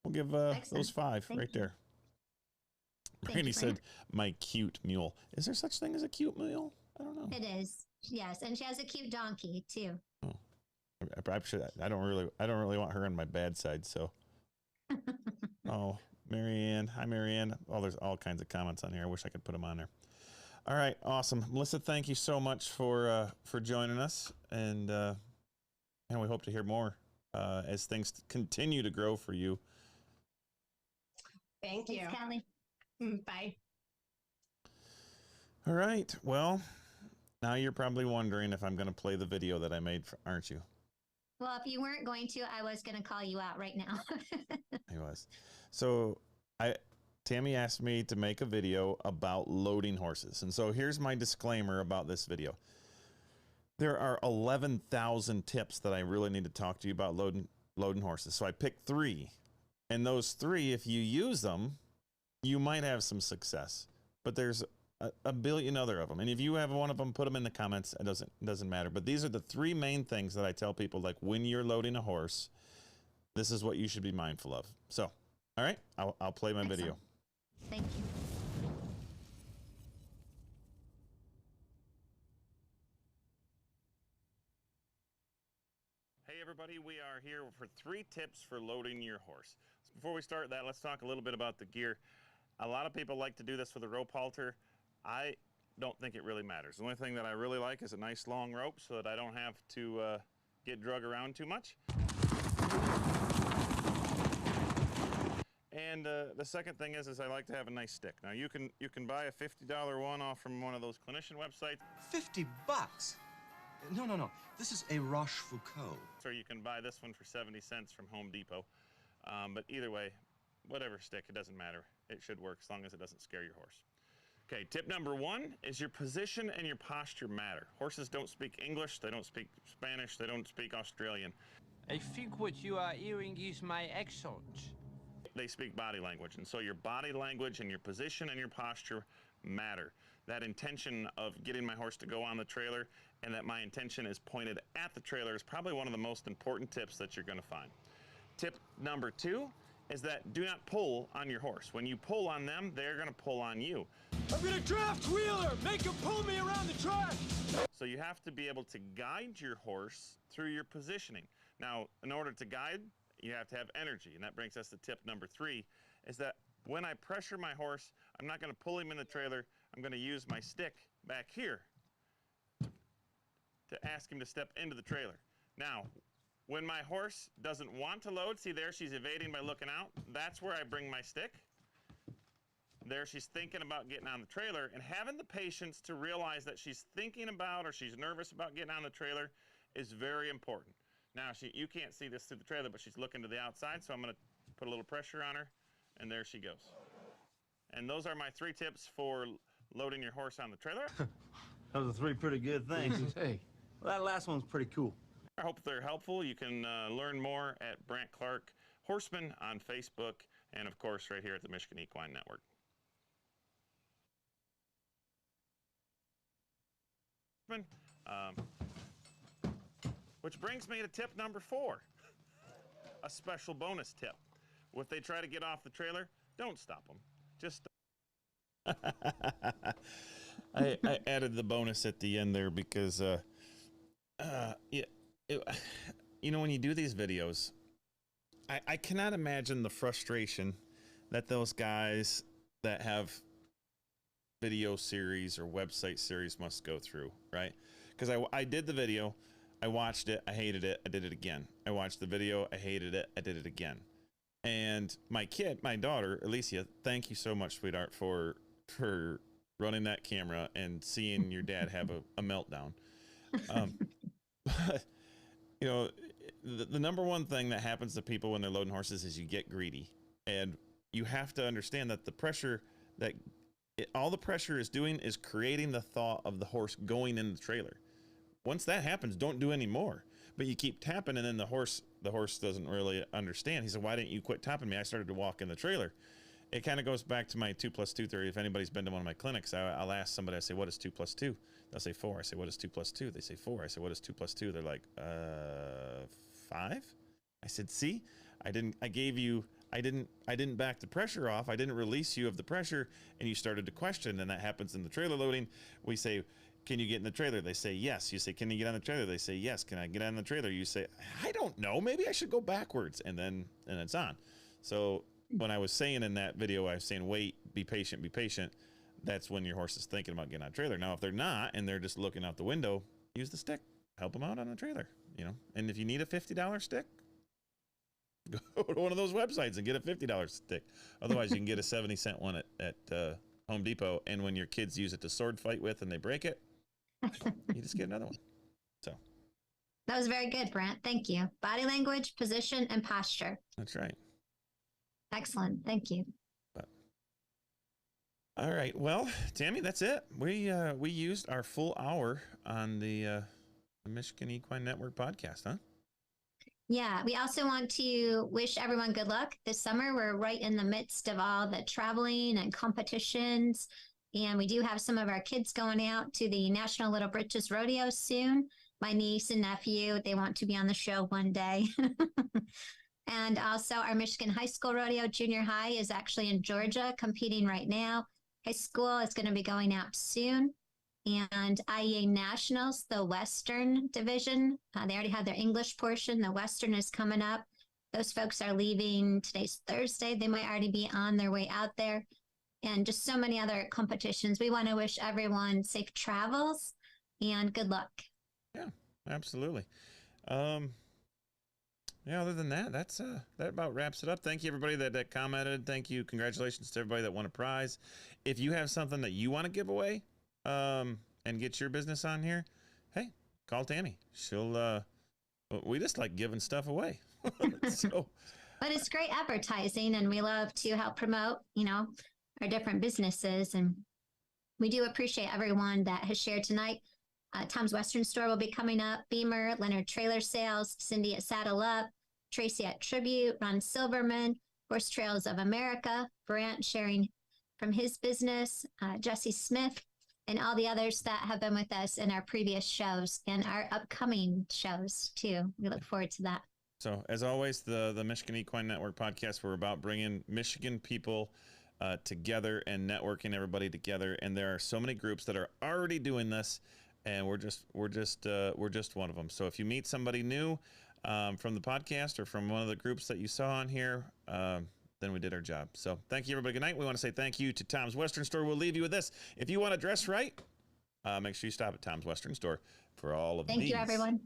We'll give those 5 right there. Brandy said, "My cute mule." Is there such thing as a cute mule? I don't know. It is. Yes, and she has a cute donkey too. Oh, I'm sure that I don't really want her on my bad side. So. Oh, Marianne. Hi, Marianne. Oh, there's all kinds of comments on here. I wish I could put them on there. All right, awesome. Melissa, thank you so much for joining us, and we hope to hear more as things continue to grow for you. Thank you. Thanks, Kelly. Bye. All right. Well, now you're probably wondering if I'm going to play the video that I made, aren't you? Well, if you weren't going to, I was going to call you out right now. I was. So Tammy asked me to make a video about loading horses. And so here's my disclaimer about this video. There are 11,000 tips that I really need to talk to you about loading horses. So I picked 3. And those 3, if you use them, you might have some success. But there's a billion other of them. And if you have one of them, put them in the comments. It doesn't matter. But these are the 3 main things that I tell people, like when you're loading a horse, this is what you should be mindful of. So, all right, I'll play my video. Thank you. Hey everybody, we are here for 3 tips for loading your horse. So before we start that, let's talk a little bit about the gear. A lot of people like to do this with a rope halter. I don't think it really matters. The only thing that I really like is a nice long rope so that I don't have to get drug around too much. And the second thing is I like to have a nice stick. Now you can buy a $50 one off from one of those clinician websites. $50? No. This is a Rochefoucauld. Or you can buy this one for 70 cents from Home Depot. But either way, whatever stick, it doesn't matter. It should work as long as it doesn't scare your horse. Okay, tip number 1 is your position and your posture matter. Horses don't speak English, they don't speak Spanish, they don't speak Australian. I think what you are hearing is my accent. They speak body language, and so your body language and your position and your posture matter. That intention of getting my horse to go on the trailer and that my intention is pointed at the trailer is probably one of the most important tips that you're going to find. Tip number 2 is that do not pull on your horse. When you pull on them, they're going to pull on you. I'm gonna draft Wheeler, make him pull me around the track. So you have to be able to guide your horse through your positioning. Now, in order to guide, you have to have energy, and that brings us to tip number 3, is that when I pressure my horse, I'm not going to pull him in the trailer. I'm going to use my stick back here to ask him to step into the trailer. Now, when my horse doesn't want to load, see there, she's evading by looking out. That's where I bring my stick. There, she's thinking about getting on the trailer, and having the patience to realize that she's thinking about or she's nervous about getting on the trailer is very important. Now, you can't see this through the trailer, but she's looking to the outside, so I'm going to put a little pressure on her, and there she goes. And those are my 3 tips for loading your horse on the trailer. Those are 3 pretty good things. Hey, well, that last one's pretty cool. I hope they're helpful. You can learn more at Brant Clark Horseman on Facebook, and of course right here at the Michigan Equine Network. Which brings me to tip number 4, a special bonus tip. If they try to get off the trailer, don't stop them. Just I added the bonus at the end there because you know, when you do these videos, I cannot imagine the frustration that those guys that have video series or website series must go through, right? Because I did the video, I watched it, I hated it, I did it again. I watched the video, I hated it, I did it again. And my daughter, Alicia, thank you so much, sweetheart, for running that camera and seeing your dad have a meltdown. But, you know, the number one thing that happens to people when they're loading horses is you get greedy. And you have to understand that the pressure all the pressure is doing is creating the thought of the horse going in the trailer. Once that happens, don't do any more. But you keep tapping, and then the horse doesn't really understand. He said, "Why didn't you quit tapping me? I started to walk in the trailer." It kind of goes back to my 2 + 2 theory. If anybody's been to one of my clinics, I'll ask somebody, I say, "What is 2 + 2?" They'll say 4. I say, "What is 2 + 2?" They say 4. I say, "What is 2 + 2?" They're like, 5? I said, "See, I didn't back the pressure off. I didn't release you of the pressure, and you started to question." And that happens in the trailer loading. We say, "Can you get in the trailer?" They say, "Yes." You say, "Can you get on the trailer?" They say, "Yes." "Can I get on the trailer?" You say, "I don't know. Maybe I should go backwards." And it's on. So when I was saying in that video, I was saying, wait, be patient, be patient. That's when your horse is thinking about getting on a trailer. Now, if they're not, and they're just looking out the window, use the stick. Help them out on the trailer, you know? And if you need a $50 stick, go to one of those websites and get a $50 stick. Otherwise, you can get a 70-cent one at Home Depot. And when your kids use it to sword fight with and they break it, you just get another one. So that was very good, Brant. Thank you. Body language, position, and posture. That's right. Excellent. Thank you. All right. Well, Tammy, that's it. We used our full hour on the Michigan Equine Network podcast, huh? Yeah. We also want to wish everyone good luck this summer. We're right in the midst of all the traveling and competitions. And we do have some of our kids going out to the National Little Britches Rodeo soon. My niece and nephew, they want to be on the show one day. And also our Michigan High School Rodeo Junior High is actually in Georgia competing right now. High school is going to be going out soon. And IEA Nationals, the Western division, they already had their English portion. The Western is coming up. Those folks are leaving. Today's Thursday. They might already be on their way out there. and just so many other competitions. We want to wish everyone safe travels and good luck. Yeah, absolutely. Yeah, other than that, that about wraps it up. Thank you, everybody that commented. Thank you. Congratulations to everybody that won a prize. If you have something that you want to give away and get your business on here, hey, call Tammy. She'll, we just like giving stuff away. So, but it's great advertising, and we love to help promote, our different businesses. And we do appreciate everyone that has shared tonight. Tom's Western Store will be coming up. Bemer, Leonard Trailer Sales, Cindy at Saddle Up, Tracy at Tribute, Ron Silverman, Horse Trails of America, Brant sharing from his business, Jessie Smith, and all the others that have been with us in our previous shows and our upcoming shows too. We look forward to that. So as always, the Michigan Equine Network podcast, we're about bringing Michigan people together and networking everybody together. And there are so many groups that are already doing this, and we're just one of them. So if you meet somebody new from the podcast or from one of the groups that you saw on here, then we did our job. So thank you, everybody. Good night. We want to say thank you to Tom's Western Store. We'll leave you with this. If you want to dress right, make sure you stop at Tom's Western Store for all of these. Thank you, everyone.